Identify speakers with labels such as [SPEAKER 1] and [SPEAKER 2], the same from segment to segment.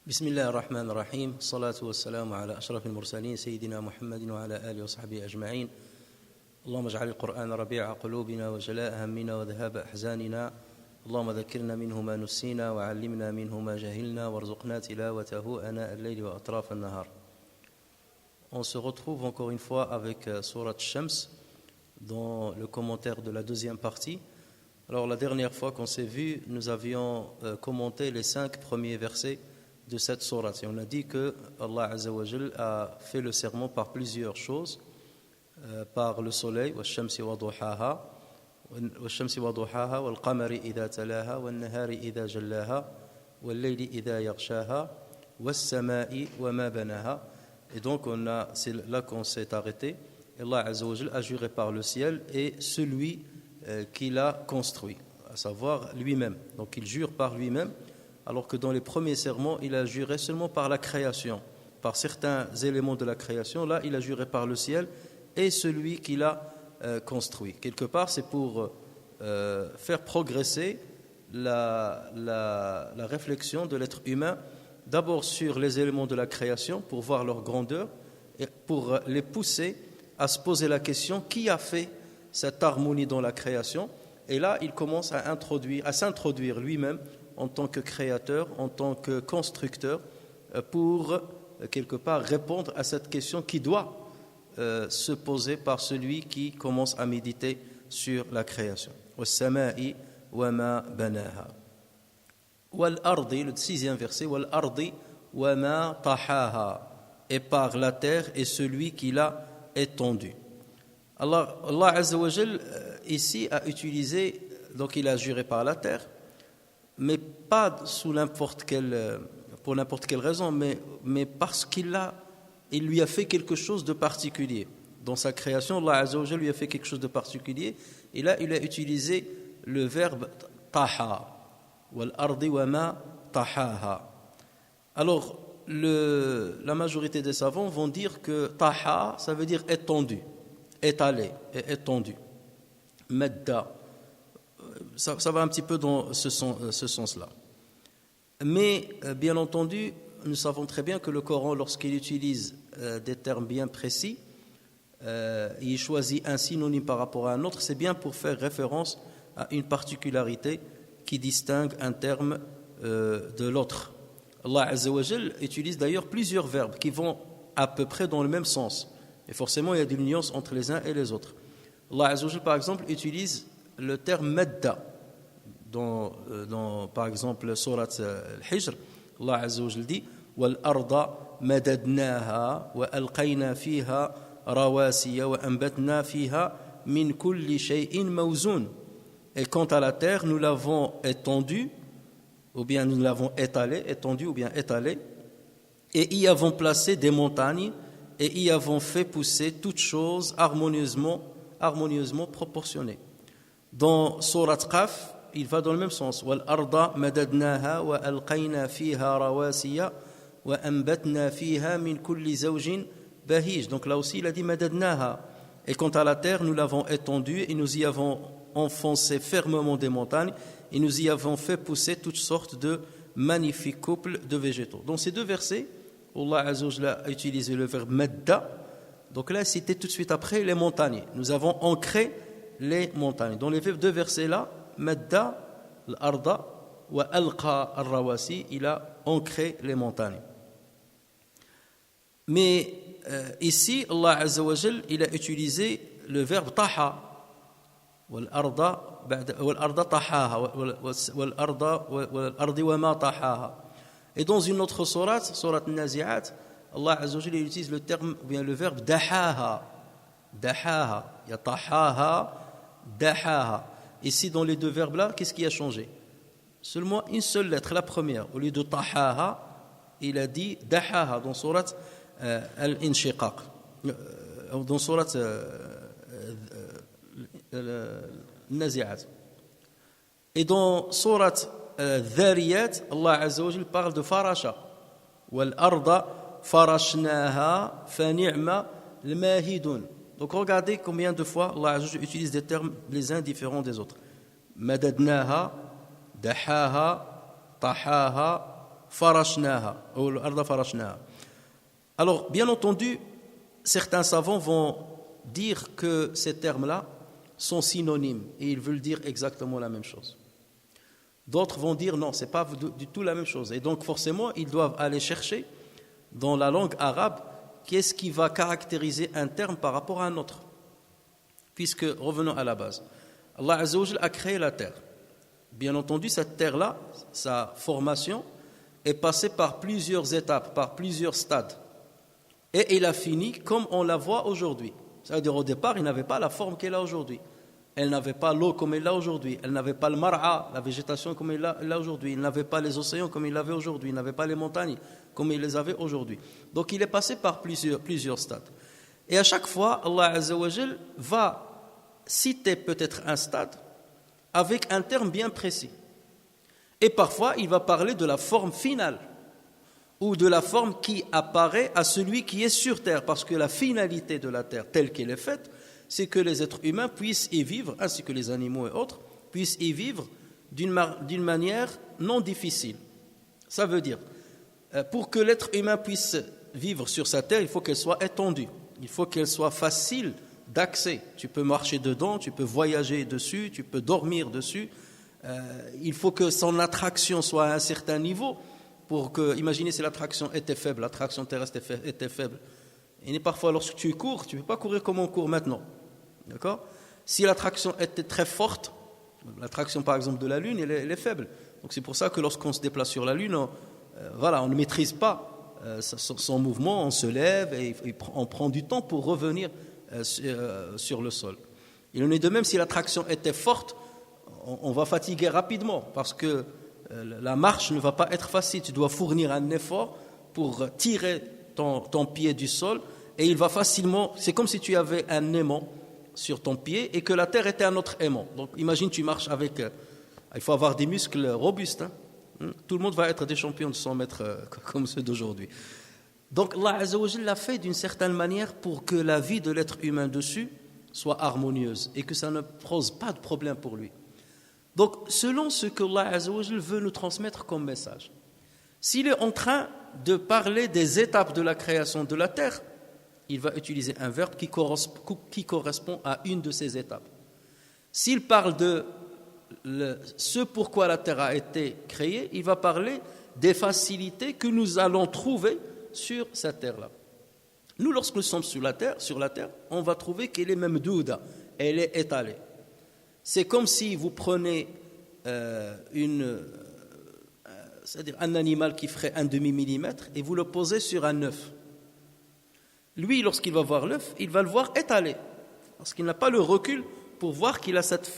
[SPEAKER 1] بسم الله الرحمن الرحيم الصلاة والسلام على أشرف المرسلين سيدنا محمد وعلى آله وصحبه أجمعين اللهم اجعل القرآن ربيع قلوبنا وجلاء همنا وذهاب أحزاننا اللهم ذكرنا منه ما نسينا وعلمنا منه ما جهلنا وارزقنا تلاوته آناء الليل وأطراف النهار. On se retrouve encore une fois avec Surat Shams dans le commentaire de la deuxième partie. Alors la dernière fois qu'on s'est vu, nous avions commenté les 5 premiers versets de cette sourate. Et on a dit que Allah Azza wa Jal a fait le serment par plusieurs choses, par le soleil, والشمس وضحاها والشمس وضحاها والقمر إذا تلاها والنهار إذا جلاها والليل إذا يغشاها والسماء وما بناها. Et donc c'est là qu'on s'est arrêté. Allah Azza wa Jal a juré par le ciel et celui qui l'a construit, à savoir lui-même. Donc il jure par lui-même, alors que dans les premiers serments, il a juré seulement par la création, par certains éléments de la création. Là, il a juré par le ciel et celui qui l'a construit. Quelque part, c'est pour faire progresser la réflexion de l'être humain, d'abord sur les éléments de la création, pour voir leur grandeur, et pour les pousser à se poser la question, qui a fait cette harmonie dans la création? Et là, il commence à s'introduire lui-même en tant que créateur, en tant que constructeur, pour quelque part répondre à cette question qui doit se poser par celui qui commence à méditer sur la création. وَالسَّمَاءِ وَمَا بَنَاهَا وَالْأَرْضِ, le 6e verset, وَالْأَرْضِ وَمَا طَحَاهَا, et par la terre et celui qui l'a étendue. Alors, Allah Azza wa Jal ici a utilisé, donc il a juré par la terre, mais pas pour n'importe quelle raison, mais parce il lui a fait quelque chose de particulier. Dans sa création, Allah Azza wa Jal lui a fait quelque chose de particulier, et là il a utilisé le verbe taha, wal ardi wa ma tahaha. Alors, la majorité des savants vont dire que taha, ça veut dire étendu, étalé et étendu. Madda, ça va un petit peu dans ce sens-là. Mais, bien entendu, nous savons très bien que le Coran, lorsqu'il utilise des termes bien précis, il choisit un synonyme par rapport à un autre, c'est bien pour faire référence à une particularité qui distingue un terme de l'autre. Allah Azza wa Jal utilise d'ailleurs plusieurs verbes qui vont à peu près dans le même sens. Et forcément, il y a des nuances entre les uns et les autres. Allah Azza wa Jal, par exemple, utilise le terme madda dans par exemple surat al-Hijr. Allah Azza wa Jal dit wal arda madadnaha wa alqayna fiha rawasiya wa anbatna fiha min kulli shay'in mawzun. Et quant à la terre, nous l'avons étendue ou bien nous l'avons étalée, et y avons placé des montagnes et y avons fait pousser toutes choses harmonieusement proportionnées. Dans Surat Qaf, il va dans le même sens. Wal arda madadnaha wa alqayna fiha rawasiya wa anbatna fiha min kulli zawjin bahij. Donc là aussi, il a dit madadnaha. Et quant à la terre, nous l'avons étendue et nous y avons enfoncé fermement des montagnes et nous y avons fait pousser toutes sortes de magnifiques couples de végétaux. Dans ces 2 versets, Allah Azza wa Jalla a utilisé le verbe madda. Donc là, c'était tout de suite après les montagnes. Nous avons ancré les montagnes. Dans les 2 versets-là, madda, l'arda, wa alqa al-rawasi, il a ancré les montagnes. Mais ici, Allah Azza wa Jal, il a utilisé le verbe taha. والأرض طحاها والأرض وما طحاها. Et dans une autre sourate An-Nazi'at, Allah Azza wa Jalla utilise le terme ou bien le verbe dahaha. Dahaha, ya tahaha, dahaha. Ici dans les 2 verbes là, qu'est-ce qui a changé? Seulement une seule lettre, la première. Au lieu de tahaha, il a dit dahaha dans sourate Al-Inshiqaq. Dans sourate Nazi'at. Et dans Surat Dhariyat, Allah Azza wa Jal parle de farasha. Wal arda farashnaha fa ni'ma al-mahidun. Donc regardez combien de fois Allah Azza wa Jal utilise des termes les uns différents des autres. Madadnaha, dahaha, tahaha, farashnaha, ou al-arda farashnaha. Alors, bien entendu, certains savants vont dire que ces termes-là sont synonymes et ils veulent dire exactement la même chose. D'autres vont dire non, ce n'est pas du tout la même chose. Et donc, forcément, ils doivent aller chercher dans la langue arabe qu'est-ce qui va caractériser un terme par rapport à un autre. Puisque, revenons à la base, Allah Azza wa Jal a créé la terre. Bien entendu, cette terre-là, sa formation est passée par plusieurs étapes, par plusieurs stades. Et il a fini comme on la voit aujourd'hui. C'est-à-dire au départ, il n'avait pas la forme qu'elle a aujourd'hui. Elle n'avait pas l'eau comme elle l'a aujourd'hui. Elle n'avait pas le mar'a, la végétation comme elle l'a aujourd'hui. Il n'avait pas les océans comme il l'avait aujourd'hui. Il n'avait pas les montagnes comme il les avait aujourd'hui. Donc il est passé par plusieurs stades. Et à chaque fois, Allah Azza wa Jal va citer peut-être un stade avec un terme bien précis. Et parfois, il va parler de la forme finale ou de la forme qui apparaît à celui qui est sur terre, parce que la finalité de la terre telle qu'elle est faite, c'est que les êtres humains puissent y vivre, ainsi que les animaux et autres, puissent y vivre d'une manière non difficile. Ça veut dire, pour que l'être humain puisse vivre sur sa terre, il faut qu'elle soit étendue, il faut qu'elle soit facile d'accès. Tu peux marcher dedans, tu peux voyager dessus, tu peux dormir dessus. Il faut que son attraction soit à un certain niveau. Pour que, imaginez si l'attraction était faible, l'attraction terrestre était faible. Et parfois, lorsque tu cours, tu ne peux pas courir comme on court maintenant. D'accord ? Si l'attraction était très forte, l'attraction par exemple de la Lune, elle est faible. Donc c'est pour ça que lorsqu'on se déplace sur la Lune, on ne maîtrise pas son mouvement, on se lève et on prend du temps pour revenir sur le sol. Il en est de même si l'attraction était forte, on va fatiguer rapidement parce que la marche ne va pas être facile. Tu dois fournir un effort pour tirer ton pied du sol et il va facilement. C'est comme si tu avais un aimant sur ton pied et que la terre était un autre aimant. Donc imagine tu marches avec. Il faut avoir des muscles robustes. Hein. Tout le monde va être des champions de 100 mètres comme ceux d'aujourd'hui. Donc Allah Azza wa Jalla l'a fait d'une certaine manière pour que la vie de l'être humain dessus soit harmonieuse et que ça ne pose pas de problème pour lui. Donc, selon ce que Allah Azza wa Jal veut nous transmettre comme message, s'il est en train de parler des étapes de la création de la terre, il va utiliser un verbe qui correspond à une de ces étapes. S'il parle de ce pourquoi la terre a été créée, il va parler des facilités que nous allons trouver sur cette terre-là. Nous, lorsque nous sommes sur la terre, on va trouver qu'elle est mamdouda, elle est étalée. C'est comme si vous prenez c'est-à-dire un animal qui ferait un demi-millimètre et vous le posez sur un œuf. Lui, lorsqu'il va voir l'œuf, il va le voir étalé, parce qu'il n'a pas le recul pour voir qu'il a cette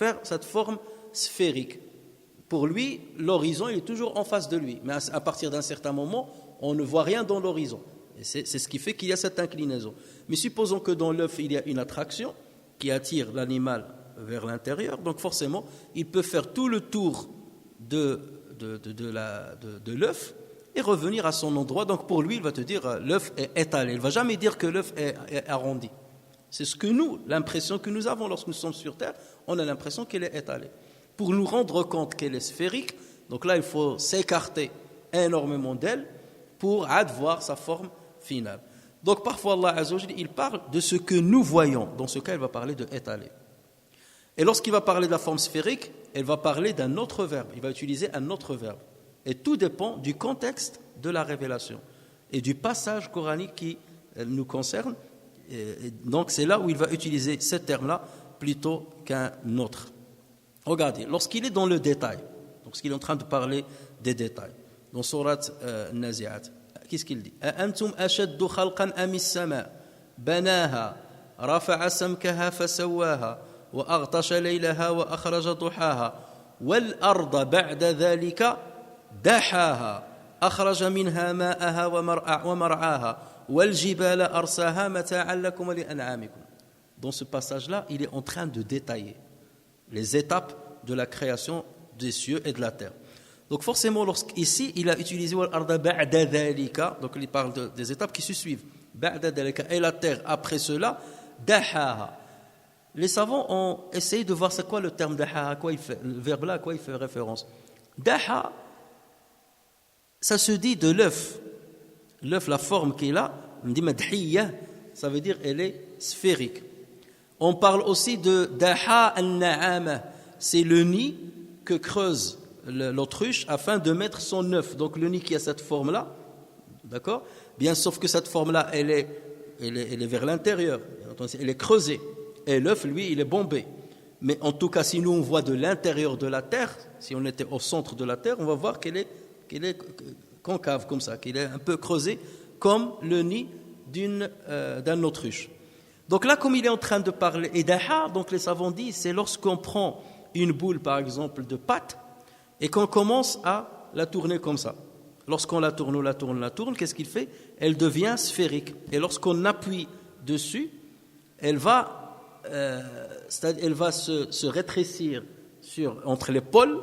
[SPEAKER 1] forme sphérique. Pour lui, l'horizon il est toujours en face de lui, mais à partir d'un certain moment, on ne voit rien dans l'horizon. Et c'est ce qui fait qu'il y a cette inclinaison. Mais supposons que dans l'œuf, il y a une attraction qui attire l'animal vers l'intérieur, donc forcément, il peut faire tout le tour de l'œuf et revenir à son endroit. Donc pour lui, il va te dire l'œuf est étalé. Il ne va jamais dire que l'œuf est arrondi. C'est ce que l'impression que nous avons lorsque nous sommes sur Terre, on a l'impression qu'elle est étalée. Pour nous rendre compte qu'elle est sphérique, donc là, il faut s'écarter énormément d'elle pour voir sa forme finale. Donc parfois, Allah Azza wa Jalla, il parle de ce que nous voyons. Dans ce cas, il va parler de étalé. Et lorsqu'il va parler de la forme sphérique, il va parler d'un autre verbe. Il va utiliser un autre verbe. Et tout dépend du contexte de la révélation et du passage coranique qui nous concerne. Et donc c'est là où il va utiliser ce terme-là plutôt qu'un autre. Regardez, lorsqu'il est dans le détail, lorsqu'il est en train de parler des détails, dans Surat Nazi'at, qu'est-ce qu'il dit? أَأَنْتُمْ أَشَدُّ خَلْقًا أَمِ السَّمَاءُ بَنَاهَا رَفَعَ سَمْكَهَا فَسَوَّاهَا وأغطش ليلها وأخرج ضحاها والأرض بعد ذلك دحاها أخرج منها ماءها ومرعاها والجبال أرساها متاعا لكم ولأنعامكم. Dans ce passage-là, il est en train de détailler les étapes de la création des cieux et de la terre. Donc forcément, ici, il a utilisé والأرض بعد ذلك, donc il parle des étapes qui se suivent. بعد ذلك, et la terre après cela, دحاها. Les savants ont essayé de voir c'est quoi le terme daha, le verbe là, à quoi il fait référence. Daha, ça se dit de l'œuf. L'œuf, la forme qu'il a, on dit madhiyya, ça veut dire elle est sphérique. On parle aussi de daha al-na'ama, c'est le nid que creuse l'autruche afin de mettre son œuf. Donc le nid qui a cette forme-là, d'accord? Bien sauf que cette forme-là, elle est vers l'intérieur, elle est creusée. Et l'œuf, lui, il est bombé. Mais en tout cas, si nous on voit de l'intérieur de la terre, si on était au centre de la terre, on va voir qu'elle est concave comme ça, qu'elle est un peu creusée comme le nid d'un autruche. Donc là, comme il est en train de parler, et daha, donc les savants disent, c'est lorsqu'on prend une boule, par exemple, de pâte, et qu'on commence à la tourner comme ça. Lorsqu'on la tourne, qu'est-ce qu'il fait? Elle devient sphérique. Et lorsqu'on appuie dessus, elle va se rétrécir entre les pôles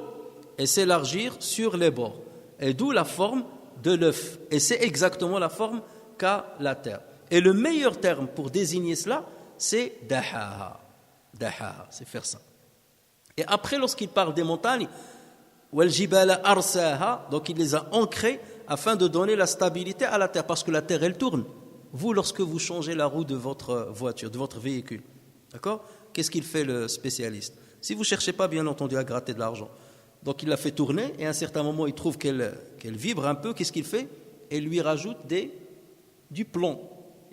[SPEAKER 1] et s'élargir sur les bords. Et d'où la forme de l'œuf. Et c'est exactement la forme qu'a la terre. Et le meilleur terme pour désigner cela, c'est dahaha. Dahaha, c'est faire ça. Et après, lorsqu'il parle des montagnes, waljibala arsaha, donc il les a ancrées afin de donner la stabilité à la terre, parce que la terre, elle tourne. Vous, lorsque vous changez la roue de votre voiture, de votre véhicule, d'accord? Qu'est-ce qu'il fait le spécialiste? Si vous ne cherchez pas, bien entendu, à gratter de l'argent, donc il la fait tourner, et à un certain moment, il trouve qu'elle vibre un peu, qu'est-ce qu'il fait? Il lui rajoute du plomb.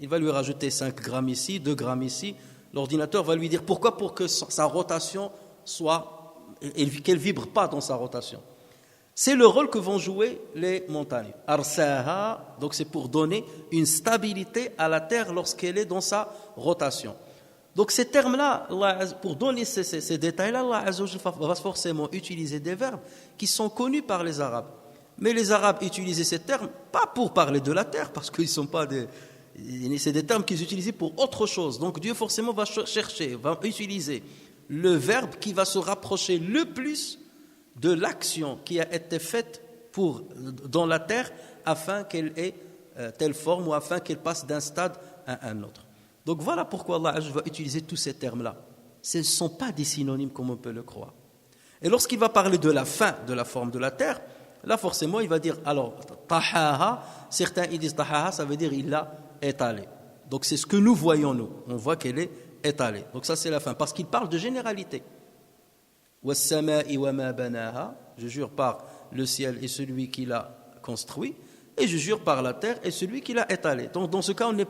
[SPEAKER 1] Il va lui rajouter 5 grammes ici, 2 grammes ici. L'ordinateur va lui dire pourquoi? Pour que sa rotation qu'elle ne vibre pas dans sa rotation. C'est le rôle que vont jouer les montagnes. Arsaha, donc c'est pour donner une stabilité à la terre lorsqu'elle est dans sa rotation. Donc ces termes-là, pour donner ces détails-là, Allah Azza wa Jalla va forcément utiliser des verbes qui sont connus par les Arabes. Mais les Arabes utilisaient ces termes pas pour parler de la terre, parce qu'ils ne sont pas c'est des termes qu'ils utilisaient pour autre chose. Donc Dieu forcément va utiliser le verbe qui va se rapprocher le plus de l'action qui a été faite dans la terre afin qu'elle ait telle forme ou afin qu'elle passe d'un stade à un autre. Donc voilà pourquoi Allah va utiliser tous ces termes-là. Ce ne sont pas des synonymes comme on peut le croire. Et lorsqu'il va parler de la fin de la forme de la terre, là forcément il va dire, alors, tahaha, certains ils disent tahaha, ça veut dire il l'a étalé. Donc c'est ce que nous voyons nous, on voit qu'elle est étalée. Donc ça c'est la fin, parce qu'il parle de généralité. وَالسَّمَاءِ وَمَا بَنَاهَا, je jure par le ciel et celui qui l'a construit, et je jure par la terre et celui qui l'a étalé. Donc dans ce cas, il n'est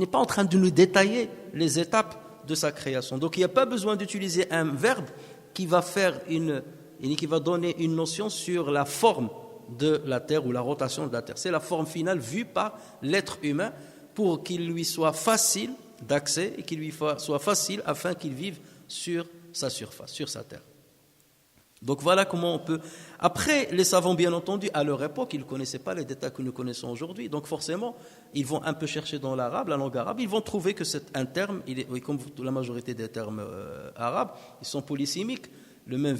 [SPEAKER 1] pas en train de nous détailler les étapes de sa création. Donc il n'y a pas besoin d'utiliser un verbe qui va qui va donner une notion sur la forme de la terre ou la rotation de la terre. C'est la forme finale vue par l'être humain pour qu'il lui soit facile d'accès et qu'il lui soit facile afin qu'il vive sur sa surface, sur sa terre. Donc voilà comment on peut... Après, les savants, bien entendu, à leur époque, ils ne connaissaient pas les détails que nous connaissons aujourd'hui. Donc forcément, ils vont un peu chercher dans l'arabe, la langue arabe, ils vont trouver que c'est un terme, comme la majorité des termes arabes, ils sont polysémiques. Le même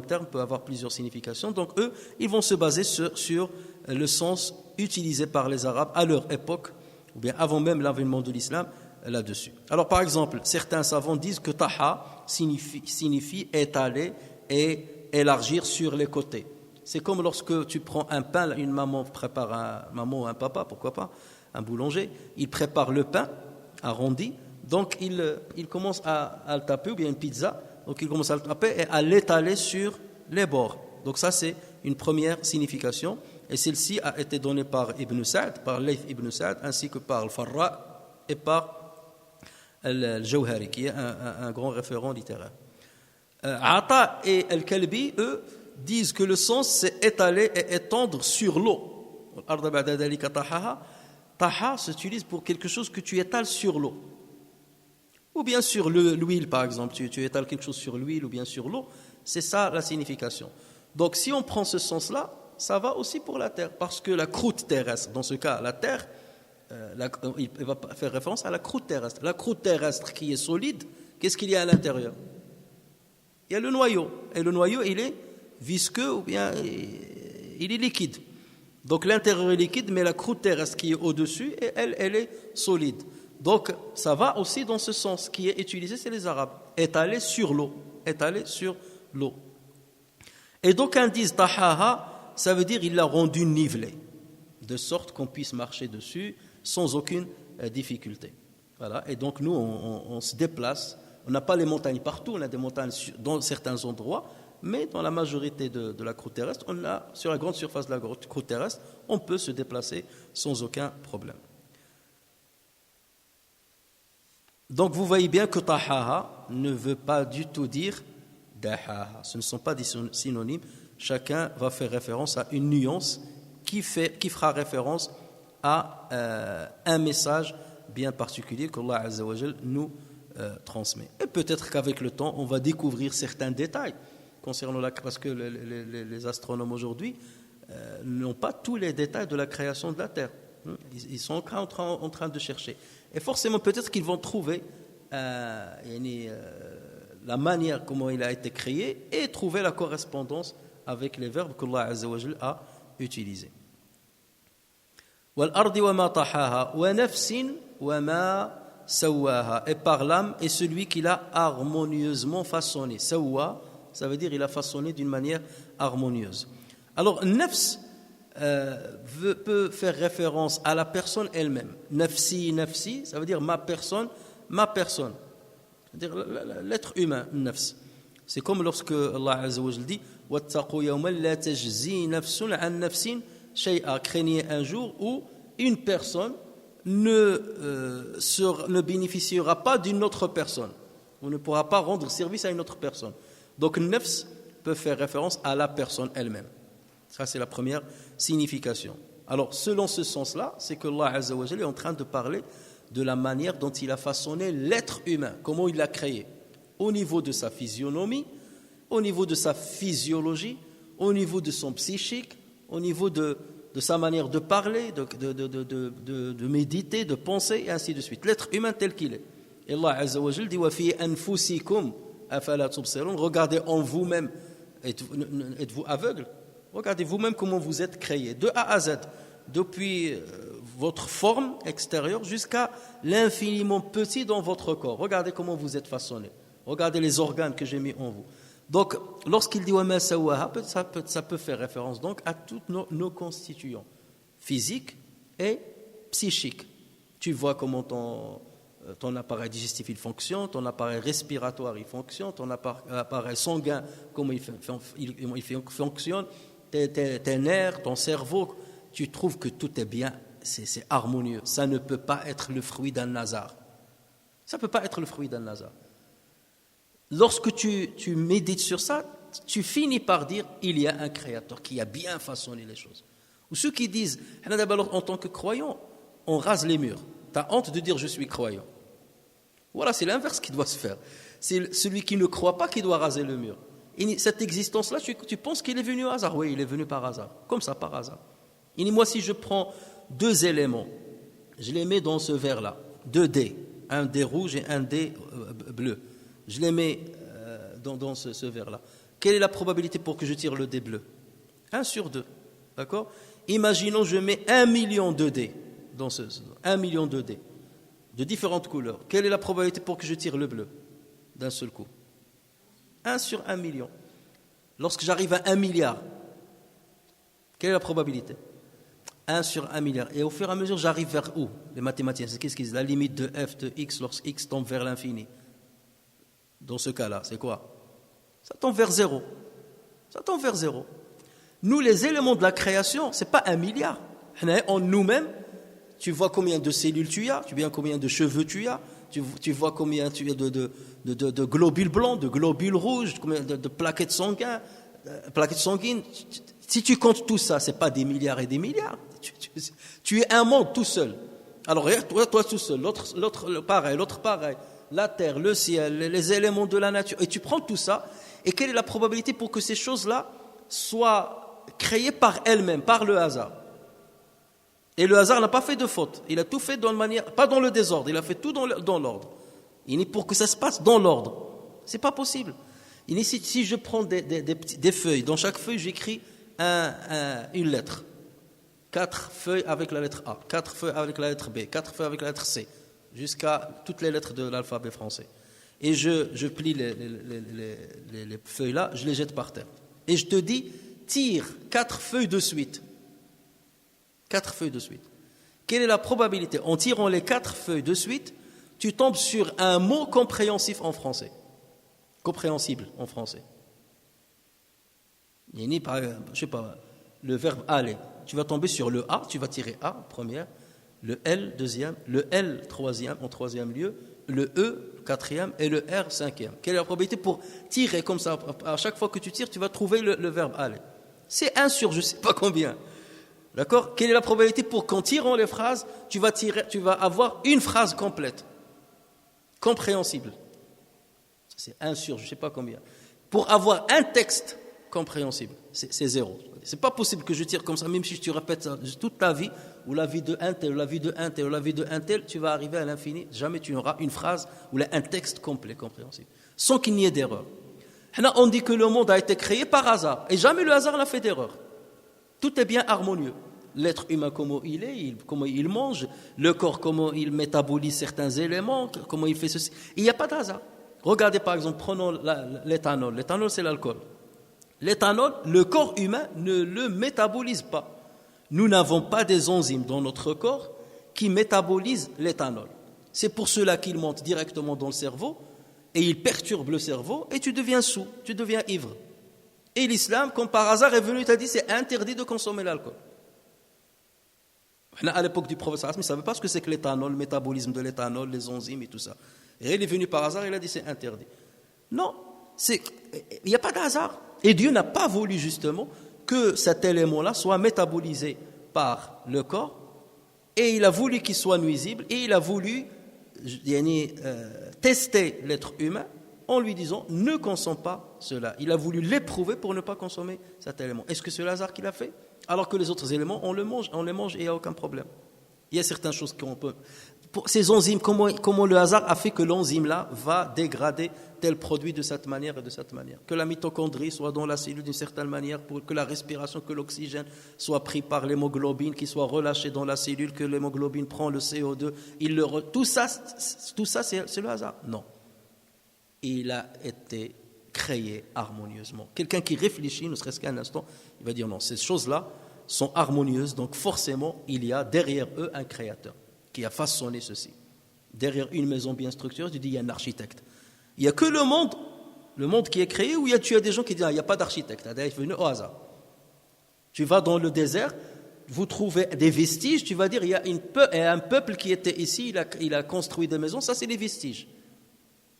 [SPEAKER 1] terme peut avoir plusieurs significations. Donc eux, ils vont se baser sur le sens utilisé par les Arabes à leur époque, ou bien avant même l'avènement de l'islam, là-dessus. Alors par exemple, certains savants disent que taha signifie étaler et élargir sur les côtés. C'est comme lorsque tu prends un pain, une maman prépare maman ou un papa, pourquoi pas, un boulanger, il prépare le pain arrondi, donc il commence à le taper, ou bien une pizza, donc il commence à le taper et à l'étaler sur les bords. Donc ça c'est une première signification, et celle-ci a été donnée par Ibn Sa'd, par Layth Ibn Sa'd, ainsi que par Al-Farra et par Al-Jawhari, qui est un grand référent littéraire. Ata et Al-Kalbi, eux, disent que le sens c'est étaler et étendre sur l'eau. Taha s'utilise pour quelque chose que tu étales sur l'eau. Ou bien sur l'huile, par exemple, tu étales quelque chose sur l'huile ou bien sur l'eau, c'est ça la signification. Donc si on prend ce sens-là, ça va aussi pour la terre, parce que la croûte terrestre, dans ce cas, la terre, il va faire référence à la croûte terrestre. La croûte terrestre qui est solide, qu'est-ce qu'il y a à l'intérieur? Il y a le noyau, et le noyau, il est visqueux ou bien il est liquide. Donc l'intérieur est liquide, mais la croûte terrestre qui est au-dessus, elle est solide. Donc ça va aussi dans ce sens qui est utilisé, c'est les Arabes, étaler sur l'eau, étaler sur l'eau. Et donc un disent tahaha, ça veut dire qu'il l'a rendu nivelé, de sorte qu'on puisse marcher dessus sans aucune difficulté. Voilà. Et donc nous, on se déplace. On n'a pas les montagnes partout, on a des montagnes dans certains endroits, mais dans la majorité de la croûte terrestre, sur la grande surface de la croûte terrestre, on peut se déplacer sans aucun problème. Donc vous voyez bien que tahaha ne veut pas du tout dire dahaha. Ce ne sont pas des synonymes. Chacun va faire référence à une nuance qui fera référence à un message bien particulier qu'Allah Azza wa Jal nous transmet. Et peut-être qu'avec le temps, on va découvrir certains détails concernant parce que les astronomes aujourd'hui n'ont pas tous les détails de la création de la Terre. Ils sont en train de chercher. Et forcément, peut-être qu'ils vont trouver la manière comment il a été créé et trouver la correspondance avec les verbes qu'Allah Azza wa Jal a utilisés. وَالْأَرْضِ وَمَا طَحَاهَا وَنَفْسٍ وَمَا سَوَّاهَا. Et par l'âme et celui qui l'a harmonieusement façonné. Sawwa, ça veut dire il a façonné d'une manière harmonieuse. Alors, nafs peut faire référence à la personne elle-même. Nafsi, nafsi, ça veut dire ma personne, ma personne. C'est-à-dire l'être humain, nafs. C'est comme lorsque Allah Azza wa Jalla dit وَاتَّقُوا يَوْمًا لَا تَجْزِي نَفْسٌ عَنْ نَفْسٍ شَيْئًا. Craignez un jour où une personne ne bénéficiera pas d'une autre personne. On ne pourra pas rendre service à une autre personne. Donc, nafs peut faire référence à la personne elle-même. Ça, c'est la première signification. Alors, selon ce sens-là, c'est que Allah Azza wa Jalla est en train de parler de la manière dont il a façonné l'être humain, comment il l'a créé, au niveau de sa physionomie, au niveau de sa physiologie, au niveau de son psychique, au niveau de sa manière de parler, de méditer, de penser, et ainsi de suite. L'être humain tel qu'il est. Et Allah Azza wa Jalla dit wa fi anfusikum afala tubsirun. Regardez en vous-même. Êtes-vous aveugle? Regardez vous-même comment vous êtes créé, de A à Z, depuis votre forme extérieure jusqu'à l'infiniment petit dans votre corps. Regardez comment vous êtes façonné. Regardez les organes que j'ai mis en vous. Donc, lorsqu'il dit وَمَا سَوَّاهَا, ça peut faire référence donc à tous nos constituants, physiques et psychiques. Tu vois comment ton appareil digestif il fonctionne, ton appareil respiratoire il fonctionne, ton appareil sanguin comment il fonctionne, tes nerfs, ton cerveau, tu trouves que tout est bien, c'est harmonieux. Ça ne peut pas être le fruit d'un hasard. Ça ne peut pas être le fruit d'un hasard. Lorsque tu médites sur ça, tu finis par dire il y a un créateur qui a bien façonné les choses. Ou ceux qui disent en tant que croyant, on rase les murs. Tu as honte de dire je suis croyant. Voilà, c'est l'inverse qui doit se faire. C'est celui qui ne croit pas qui doit raser le mur. Et cette existence-là, tu penses qu'il est venu au hasard? Oui, il est venu par hasard. Comme ça, par hasard. Et moi, si je prends deux éléments, je les mets dans ce verre-là, deux dés, un dé rouge et un dé bleu. Je les mets dans ce verre-là. Quelle est la probabilité pour que je tire le dé bleu? 1 sur 2. D'accord? Imaginons je mets 1 million de dés dans 1 million de dés de différentes couleurs. Quelle est la probabilité pour que je tire le bleu d'un seul coup? 1 sur 1 million. Lorsque j'arrive à 1 milliard, quelle est la probabilité? 1 sur 1 milliard. Et au fur et à mesure, j'arrive vers où? Les mathématiciens, qu'est-ce qu'ils disent? La limite de f de x lorsque x tombe vers l'infini. Dans ce cas-là, c'est quoi? Ça tombe vers zéro. Ça tombe vers zéro. Nous, les éléments de la création, ce n'est pas 1 milliard. En nous-mêmes, tu vois combien de cellules tu as, tu vois combien de cheveux tu as, tu vois combien tu as de globules blancs, de globules rouges, combien de plaquettes sanguines. Si tu comptes tout ça, ce n'est pas des milliards et des milliards. Tu es un monde tout seul. Alors, toi tout seul, l'autre pareil, la terre, le ciel, les éléments de la nature. Et tu prends tout ça, et quelle est la probabilité pour que ces choses-là soient créées par elles-mêmes, par le hasard? Et le hasard n'a pas fait de faute. Il a tout fait pas dans le désordre, il a fait tout dans l'ordre. Il est pour que ça se passe dans l'ordre. C'est pas possible. Si je prends des feuilles, dans chaque feuille j'écris une lettre. 4 feuilles avec la lettre A, 4 feuilles avec la lettre B, 4 feuilles avec la lettre C, jusqu'à toutes les lettres de l'alphabet français. Et je plie les feuilles là, je les jette par terre. Et je te dis, tire 4 feuilles de suite, 4 feuilles de suite, quelle est la probabilité? En tirant les 4 feuilles de suite, tu tombes sur un mot compréhensif en français, compréhensible en français. Il y a par exemple, je sais pas, le verbe aller. Tu vas tomber sur le A, tu vas tirer A, première, le L, deuxième, le L, troisième, en troisième lieu, le E, quatrième, et le R, cinquième. Quelle est la probabilité pour tirer comme ça? À chaque fois que tu tires, tu vas trouver le verbe aller. C'est 1 sur je ne sais pas combien. D'accord? Quelle est la probabilité pour qu'en tirant les phrases, tu vas avoir une phrase complète, compréhensible? C'est 1 sur je ne sais pas combien. Pour avoir un texte compréhensible, c'est 0. C'est pas possible que je tire comme ça, même si tu répètes ça toute ta vie, ou la vie de un tel, ou la vie de un tel, ou la vie de un tel, tu vas arriver à l'infini. Jamais tu n'auras une phrase ou un texte complet, compréhensible, sans qu'il n'y ait d'erreur. On dit que le monde a été créé par hasard, et jamais le hasard n'a fait d'erreur. Tout est bien harmonieux. L'être humain, comment il est, comment il mange, le corps, comment il métabolise certains éléments, comment il fait ceci. Il n'y a pas de hasard. Regardez par exemple, prenons l'éthanol. L'éthanol, c'est l'alcool. L'éthanol, le corps humain ne le métabolise pas. Nous n'avons pas des enzymes dans notre corps qui métabolisent l'éthanol. C'est pour cela qu'il monte directement dans le cerveau et il perturbe le cerveau et tu deviens saoul, tu deviens ivre. Et l'islam, comme par hasard, est venu et t'a dit c'est interdit de consommer l'alcool. À l'époque du prophète, il ne savait pas ce que c'est que l'éthanol, le métabolisme de l'éthanol, les enzymes et tout ça. Et il est venu par hasard, il a dit c'est interdit. Non, il n'y a pas de hasard. Et Dieu n'a pas voulu justement que cet élément-là soit métabolisé par le corps, et il a voulu qu'il soit nuisible, et il a voulu tester l'être humain en lui disant ne consomme pas cela. Il a voulu l'éprouver pour ne pas consommer cet élément. Est-ce que c'est le hasard qu'il a fait? Alors que les autres éléments, on les mange et il n'y a aucun problème. Il y a certaines choses qu'on peut... Pour ces enzymes, comment le hasard a fait que l'enzyme-là va dégrader tel produit de cette manière et de cette manière? Que la mitochondrie soit dans la cellule d'une certaine manière, pour que la respiration, que l'oxygène soit pris par l'hémoglobine, qu'il soit relâché dans la cellule, que l'hémoglobine prend le CO2. Tout ça, c'est le hasard? Non. Il a été créé harmonieusement. Quelqu'un qui réfléchit, ne serait-ce qu'un instant, il va dire non, ces choses-là sont harmonieuses, donc forcément, il y a derrière eux un créateur qui a façonné ceci. Derrière une maison bien structurée, tu dis il y a un architecte. Il n'y a que le monde qui est créé, ou tu as des gens qui disent il n'y a pas d'architecte, il est venu au hasard. Tu vas dans le désert, vous trouvez des vestiges, tu vas dire il y a un peuple qui était ici, il a construit des maisons, ça c'est les vestiges.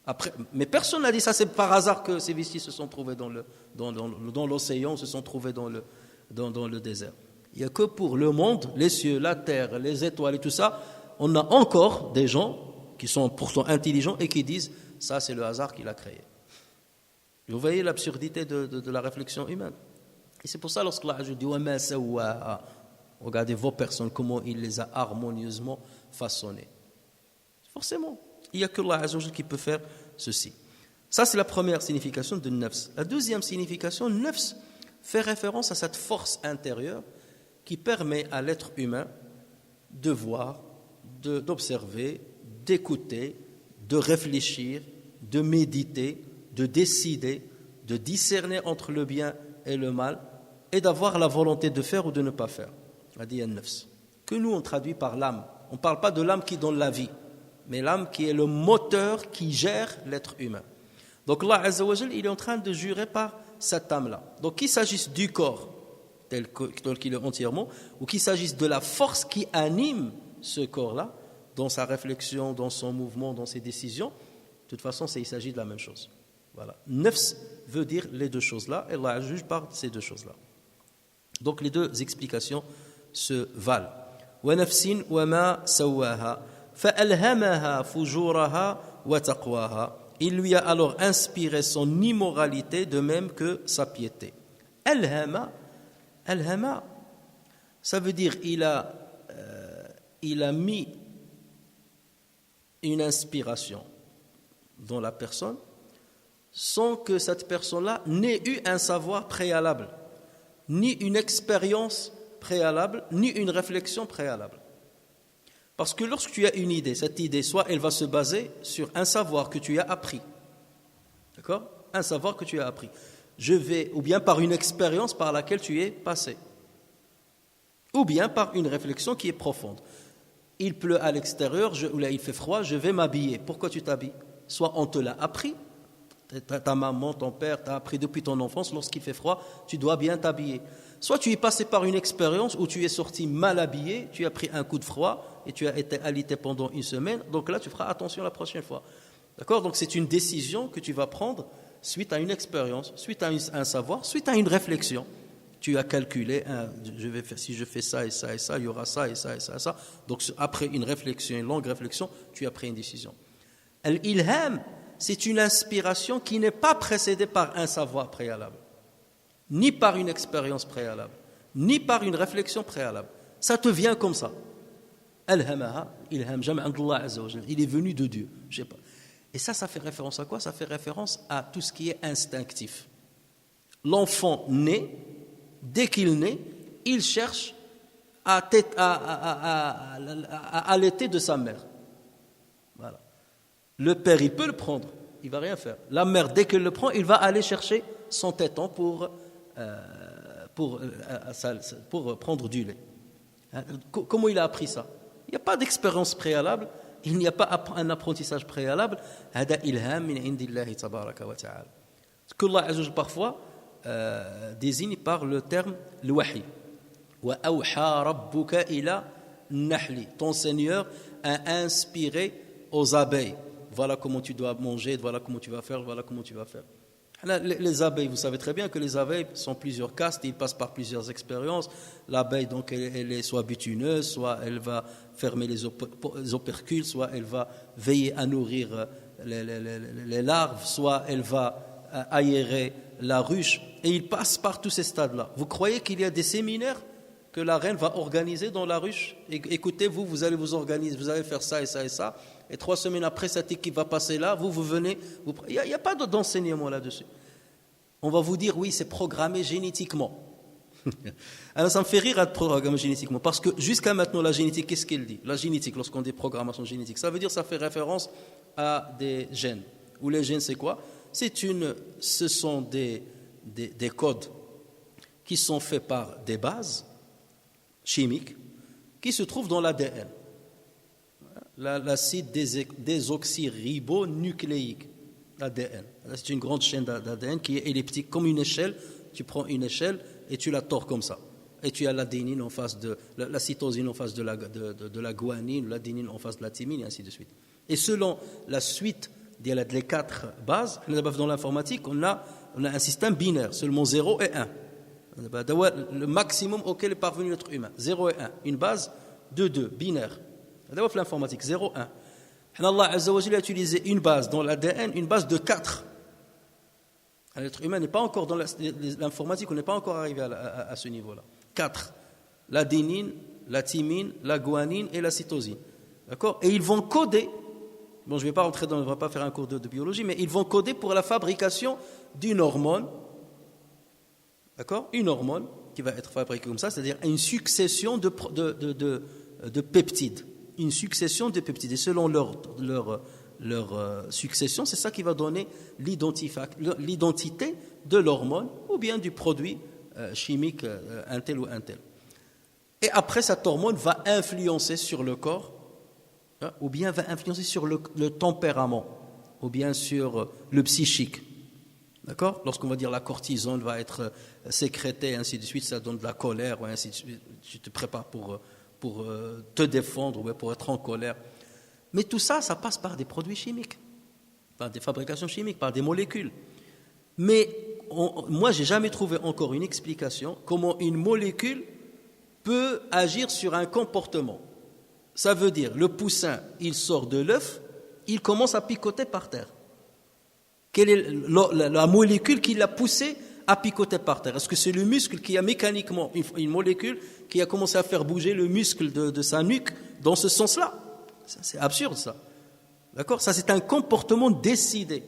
[SPEAKER 1] Après, mais personne n'a dit ça, c'est par hasard que ces vestiges se sont trouvés dans l'océan, se sont trouvés dans le désert. Il n'y a que pour le monde, les cieux, la terre, les étoiles et tout ça, on a encore des gens qui sont pourtant intelligents et qui disent ça c'est le hasard qui l'a créé. Vous voyez l'absurdité de la réflexion humaine. Et c'est pour ça lorsque Allah dit regardez vos personnes, comment il les a harmonieusement façonnées. Forcément, il n'y a que Allah qui peut faire ceci. Ça c'est la première signification de nafs. La deuxième signification, nafs, fait référence à cette force intérieure qui permet à l'être humain de voir, d'observer, d'écouter, de réfléchir, de méditer, de décider, de discerner entre le bien et le mal, et d'avoir la volonté de faire ou de ne pas faire. Que nous on traduit par l'âme. On ne parle pas de l'âme qui donne la vie, mais l'âme qui est le moteur qui gère l'être humain. Donc Allah Azza wa Jal, il est en train de jurer par cette âme-là. Donc qu'il s'agisse du corps tel qu'il est entièrement, ou qu'il s'agisse de la force qui anime ce corps-là, dans sa réflexion, dans son mouvement, dans ses décisions, de toute façon, il s'agit de la même chose. Voilà. Nafs veut dire les deux choses-là, et Allah juge par ces deux choses-là. Donc les deux explications se valent. وَنَفْسٍ وَمَا سَوَّاهَا فَأَلْهَمَهَا فُجُورَهَا وَتَقْوَاهَا. Il lui a alors inspiré son immoralité de même que sa piété. Alhama, ça veut dire il a mis une inspiration dans la personne sans que cette personne-là n'ait eu un savoir préalable, ni une expérience préalable, ni une réflexion préalable. Parce que lorsque tu as une idée, cette idée, soit elle va se baser sur un savoir que tu as appris. D'accord ? Un savoir que tu as appris. ou bien par une expérience par laquelle tu es passé, ou bien par une réflexion qui est profonde. Il pleut à l'extérieur, ou là il fait froid, je vais m'habiller. Pourquoi tu t'habilles? Soit on te l'a appris, ta maman, ton père t'a appris depuis ton enfance, lorsqu'il fait froid, tu dois bien t'habiller. Soit tu es passé par une expérience où tu es sorti mal habillé, tu as pris un coup de froid et tu as été alité pendant une semaine, donc là tu feras attention la prochaine fois. D'accord? Donc c'est une décision que tu vas prendre suite à une expérience, suite à un savoir, suite à une réflexion. Tu as calculé, si je fais ça et ça et ça, il y aura ça et ça et ça et ça. Donc après une réflexion, une longue réflexion, tu as pris une décision. Al-ilham, c'est une inspiration qui n'est pas précédée par un savoir préalable, ni par une expérience préalable, ni par une réflexion préalable. Ça te vient comme ça. Alhamaha, ilham, jamais Allah Azza wa Jalla. Il est venu de Dieu. Je sais pas. Et ça fait référence à quoi? Ça fait référence à tout ce qui est instinctif. L'enfant naît, dès qu'il naît, il cherche à allaiter de sa mère. Voilà. Le père, il peut le prendre, il ne va rien faire. La mère, dès qu'elle le prend, il va aller chercher son téton pour prendre du lait. Comment il a appris ça? Il n'y a pas d'expérience préalable, il n'y a pas un apprentissage préalable. هذا إلهام من عند الله تبارك وتعالى. Ce que Allah Azza wa Jalla parfois désigne par le terme le wahi. وأوحى ربك إلى النحل. Ton Seigneur a inspiré aux abeilles. Voilà comment tu dois manger, voilà comment tu vas faire, voilà comment tu vas faire. Les abeilles, vous savez très bien que les abeilles sont plusieurs castes, ils passent par plusieurs expériences. L'abeille, donc, elle est soit butineuse, soit elle va fermer les opercules, soit elle va veiller à nourrir les larves, soit elle va aérer la ruche. Et ils passent par tous ces stades-là. Vous croyez qu'il y a des séminaires que la reine va organiser dans la ruche? Écoutez, vous allez vous organiser, vous allez faire ça et ça et ça. Et 3 semaines après, cette équipe va passer là, vous venez. Il n'y a pas d'enseignement là-dessus. On va vous dire, oui, c'est programmé génétiquement. Alors ça me fait rire à programmer génétiquement, parce que jusqu'à maintenant, la génétique, qu'est-ce qu'elle dit? La génétique, lorsqu'on dit programmation génétique, ça veut dire, ça fait référence à des gènes. Ou les gènes, c'est quoi? Ce sont des codes qui sont faits par des bases chimiques qui se trouvent dans l'ADN. L'acide désoxyribonucléique, ADN. C'est une grande chaîne d'ADN qui est elliptique, comme une échelle. Tu prends une échelle et tu la tords comme ça. Et tu as l'adénine en face de la cytosine en face de la guanine, l'adénine en face de la thymine, et ainsi de suite. Et selon la suite des 4 bases, dans l'informatique, on a un système binaire, seulement 0 et 1. Le maximum auquel est parvenu l'être humain, 0 et 1. Une base, 2, binaire. D'abord, l'informatique, 0, 1. Allah Azza wa Jalla a utilisé une base dans l'ADN, une base de 4. L'être humain n'est pas encore dans l'informatique, on n'est pas encore arrivé à ce niveau-là. 4. L'adénine, la thymine, la guanine et la cytosine. D'accord? Et ils vont coder, bon, je ne vais pas rentrer on ne va pas faire un cours de biologie, mais ils vont coder pour la fabrication d'une hormone. D'accord? Une hormone qui va être fabriquée comme ça, c'est-à-dire une succession de peptides. Une succession de peptides. Et selon leur succession, c'est ça qui va donner l'identité de l'hormone ou bien du produit chimique un tel ou un tel. Et après, cette hormone va influencer sur le corps, ou bien va influencer sur le tempérament, ou bien sur le psychique. D'accord? Lorsqu'on va dire la cortisone va être sécrétée, ainsi de suite, ça donne de la colère, ou ainsi de suite. Tu te prépares pour te défendre ou pour être en colère. Mais tout ça, ça passe par des produits chimiques, par des fabrications chimiques, par des molécules. Mais moi, j'ai jamais trouvé encore une explication comment une molécule peut agir sur un comportement. Ça veut dire, le poussin, il sort de l'œuf, il commence à picoter par terre. Quelle est la molécule qui l'a poussé à picoter par terre? Est-ce que c'est le muscle qui a mécaniquement une molécule qui a commencé à faire bouger le muscle de sa nuque dans ce sens-là? C'est absurde, ça. D'accord? Ça, c'est un comportement décidé.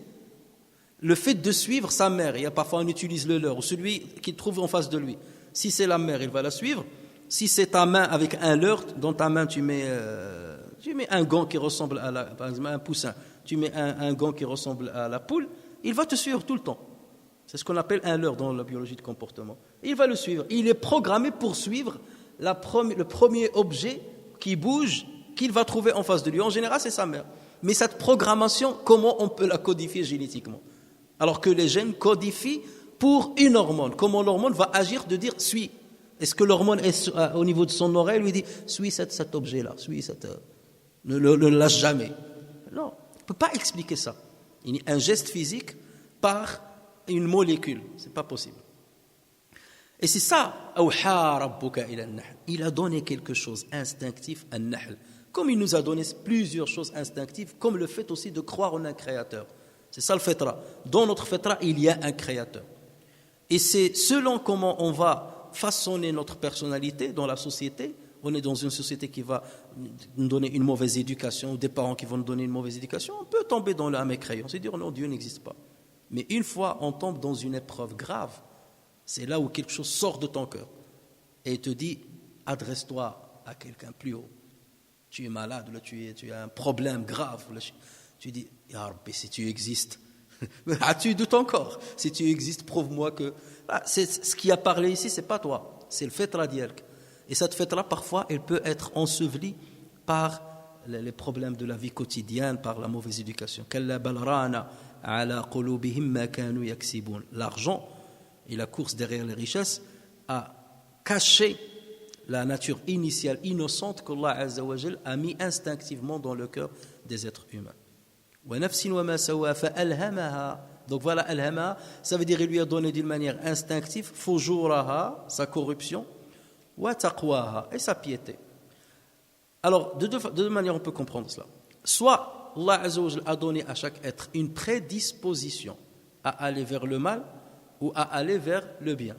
[SPEAKER 1] Le fait de suivre sa mère, il y a parfois on utilise le leurre, ou celui qu'il trouve en face de lui. Si c'est la mère, il va la suivre. Si c'est ta main avec un leurre, dans ta main tu mets un gant qui ressemble par exemple, à un poussin, tu mets un gant qui ressemble à la poule, il va te suivre tout le temps. C'est ce qu'on appelle un leurre dans la biologie de comportement. Il va le suivre. Il est programmé pour suivre le premier objet qui bouge, qu'il va trouver en face de lui. En général, c'est sa mère. Mais cette programmation, comment on peut la codifier génétiquement? Alors que les gènes codifient pour une hormone. Comment l'hormone va agir de dire « suis ». Est-ce que l'hormone est au niveau de son oreille, lui dit « suis cet objet-là, suis cette... » Ne le lâche jamais. Non, on ne peut pas expliquer ça. Un geste physique par une molécule, ce n'est pas possible. Et c'est ça, il a donné quelque chose instinctif à Nahl. Comme il nous a donné plusieurs choses instinctives, comme le fait aussi de croire en un créateur. C'est ça le fitra. Dans notre fitra, il y a un créateur. Et c'est selon comment on va façonner notre personnalité dans la société. On est dans une société qui va nous donner une mauvaise éducation, ou des parents qui vont nous donner une mauvaise éducation, on peut tomber dans la mécréance, c'est dire non, Dieu n'existe pas. Mais une fois on tombe dans une épreuve grave, c'est là où quelque chose sort de ton cœur et te dit, adresse-toi à quelqu'un plus haut. Tu es malade, là, tu as un problème grave. Là, tu dis, Ya Rabbi, si tu existes, as-tu doutes encore? Si tu existes, prouve-moi que... Ah, ce qui a parlé ici, ce n'est pas toi, c'est le fitra dielk. Et cette fête-là, parfois, elle peut être ensevelie par les problèmes de la vie quotidienne, par la mauvaise éducation. L'argent et la course derrière les richesses a caché la nature initiale, innocente qu'Allah Azza wa Jal a mis instinctivement dans le cœur des êtres humains. Donc voilà, alhamaha, ça veut dire qu'il lui a donné d'une manière instinctive, fujuraha, sa corruption, wa taqwaha, et sa piété. Alors, de deux manières on peut comprendre cela. Soit Allah Azza wa Jal a donné à chaque être une prédisposition à aller vers le mal ou à aller vers le bien.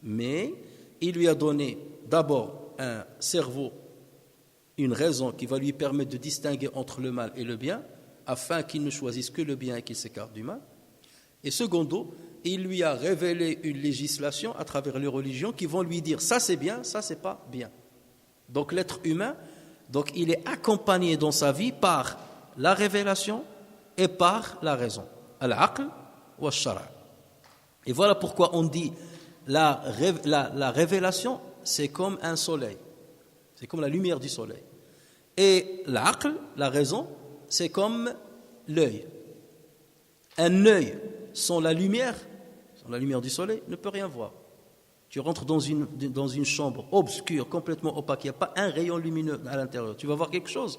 [SPEAKER 1] Mais il lui a donné d'abord un cerveau, une raison qui va lui permettre de distinguer entre le mal et le bien, afin qu'il ne choisisse que le bien et qu'il s'écarte du mal. Et secondo, il lui a révélé une législation à travers les religions qui vont lui dire ça c'est bien, ça c'est pas bien. Donc l'être humain, donc il est accompagné dans sa vie par la révélation et par la raison. Al-aql wa shara'. Et voilà pourquoi on dit la révélation, c'est comme un soleil. C'est comme la lumière du soleil. Et l'aql, la raison, c'est comme l'œil. Un œil sans la lumière du soleil, ne peut rien voir. Tu rentres dans une chambre obscure, complètement opaque, il n'y a pas un rayon lumineux à l'intérieur. Tu vas voir quelque chose?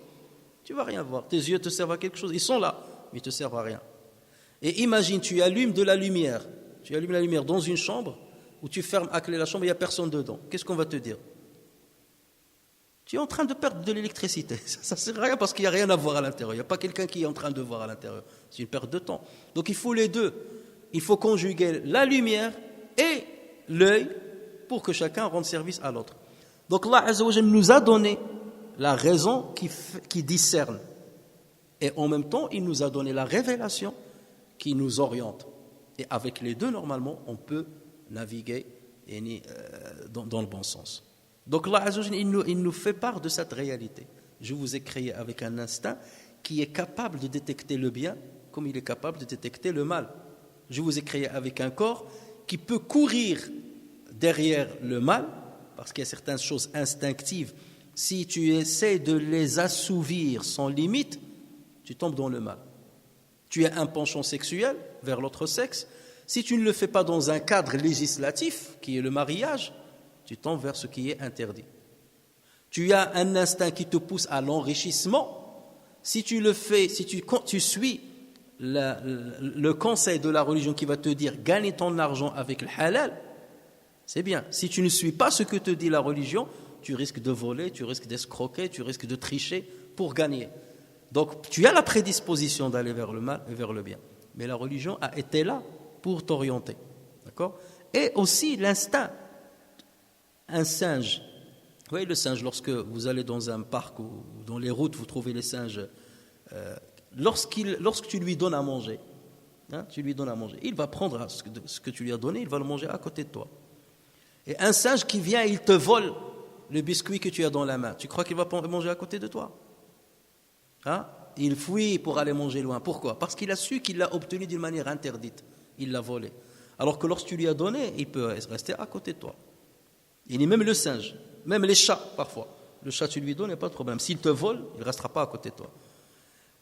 [SPEAKER 1] Tu ne vas rien voir. Tes yeux te servent à quelque chose. Ils sont là, mais ils ne te servent à rien. Et imagine, tu allumes de la lumière. Tu allumes la lumière dans une chambre où tu fermes à clé la chambre, il n'y a personne dedans. Qu'est-ce qu'on va te dire? Tu es en train de perdre de l'électricité. Ça ne sert à rien parce qu'il n'y a rien à voir à l'intérieur. Il n'y a pas quelqu'un qui est en train de voir à l'intérieur. C'est une perte de temps. Donc il faut les deux. Il faut conjuguer la lumière et l'œil pour que chacun rende service à l'autre. Donc Allah Azza wa Jalla nous a donné la raison qui discerne. Et en même temps, il nous a donné la révélation qui nous oriente. Et avec les deux, normalement, on peut naviguer dans le bon sens. Donc Allah Azza wa Jalla, il nous fait part de cette réalité. Je vous ai créé avec un instinct qui est capable de détecter le bien comme il est capable de détecter le mal. Je vous ai créé avec un corps qui peut courir derrière le mal, parce qu'il y a certaines choses instinctives. Si tu essaies de les assouvir sans limite, tu tombes dans le mal. Tu as un penchant sexuel vers l'autre sexe. Si tu ne le fais pas dans un cadre législatif, qui est le mariage, tu tombes vers ce qui est interdit. Tu as un instinct qui te pousse à l'enrichissement. Si tu le fais, si tu suis le conseil de la religion qui va te dire gagne ton argent avec le halal, c'est bien. Si tu ne suis pas ce que te dit la religion, tu risques de voler, tu risques d'escroquer, tu risques de tricher pour gagner. Donc tu as la prédisposition d'aller vers le mal et vers le bien. Mais la religion a été là pour t'orienter. D'accord ? Et aussi l'instinct. Un singe. Vous voyez le singe, lorsque vous allez dans un parc ou dans les routes, vous trouvez les singes. Lorsque tu lui donnes à manger, il va prendre ce que tu lui as donné, il va le manger à côté de toi. Et un singe qui vient, il te vole le biscuit que tu as dans la main. Tu crois qu'il va manger à côté de toi? Il fuit pour aller manger loin. Pourquoi? Parce qu'il a su qu'il l'a obtenu d'une manière interdite. Il l'a volé. Alors que lorsque tu lui as donné, il peut rester à côté de toi. Il dit même le singe, même les chats parfois. Le chat, tu lui donnes, il n'y a pas de problème. S'il te vole, il ne restera pas à côté de toi.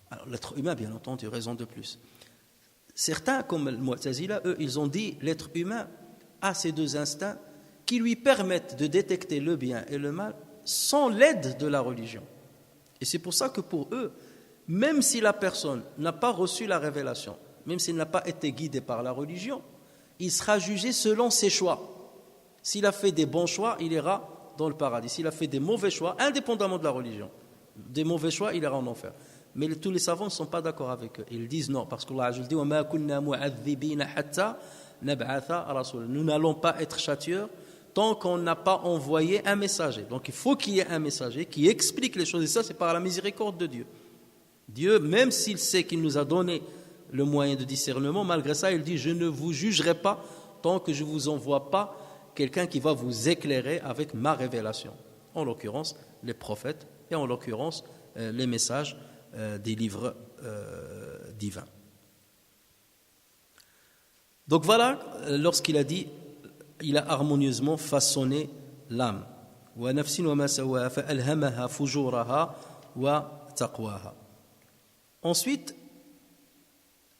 [SPEAKER 1] Alors l'être humain, bien entendu, raison de plus. Certains, comme le Mu'tazila, eux, ils ont dit l'être humain a ces deux instincts qui lui permettent de détecter le bien et le mal sans l'aide de la religion. Et c'est pour ça que pour eux, même si la personne n'a pas reçu la révélation, même s'il n'a pas été guidé par la religion, il sera jugé selon ses choix. S'il a fait des bons choix, il ira dans le paradis. S'il a fait des mauvais choix, indépendamment de la religion, des mauvais choix, il ira en enfer. Mais tous les savants ne sont pas d'accord avec eux. Ils disent non, parce qu'Allah dit وَمَا كُنَّا مُعَذِّبِينَ حَتَّى نَبْعَثَ رَسُولًا. Nous n'allons pas être châtieurs tant qu'on n'a pas envoyé un messager. Donc il faut qu'il y ait un messager qui explique les choses. Et ça, c'est par la miséricorde de Dieu. Dieu, même s'il sait qu'il nous a donné le moyen de discernement, malgré ça, il dit « Je ne vous jugerai pas tant que je ne vous envoie pas quelqu'un qui va vous éclairer avec ma révélation. » En l'occurrence, les prophètes et en l'occurrence, les messages des livres divins. Donc voilà, lorsqu'il a dit, il a harmonieusement façonné l'âme. وَنَفْسٍ وَمَا سَوَّاهَا فَأَلْهَمَهَا فُجُورَهَا وَتَقْوَاهَا. Ensuite,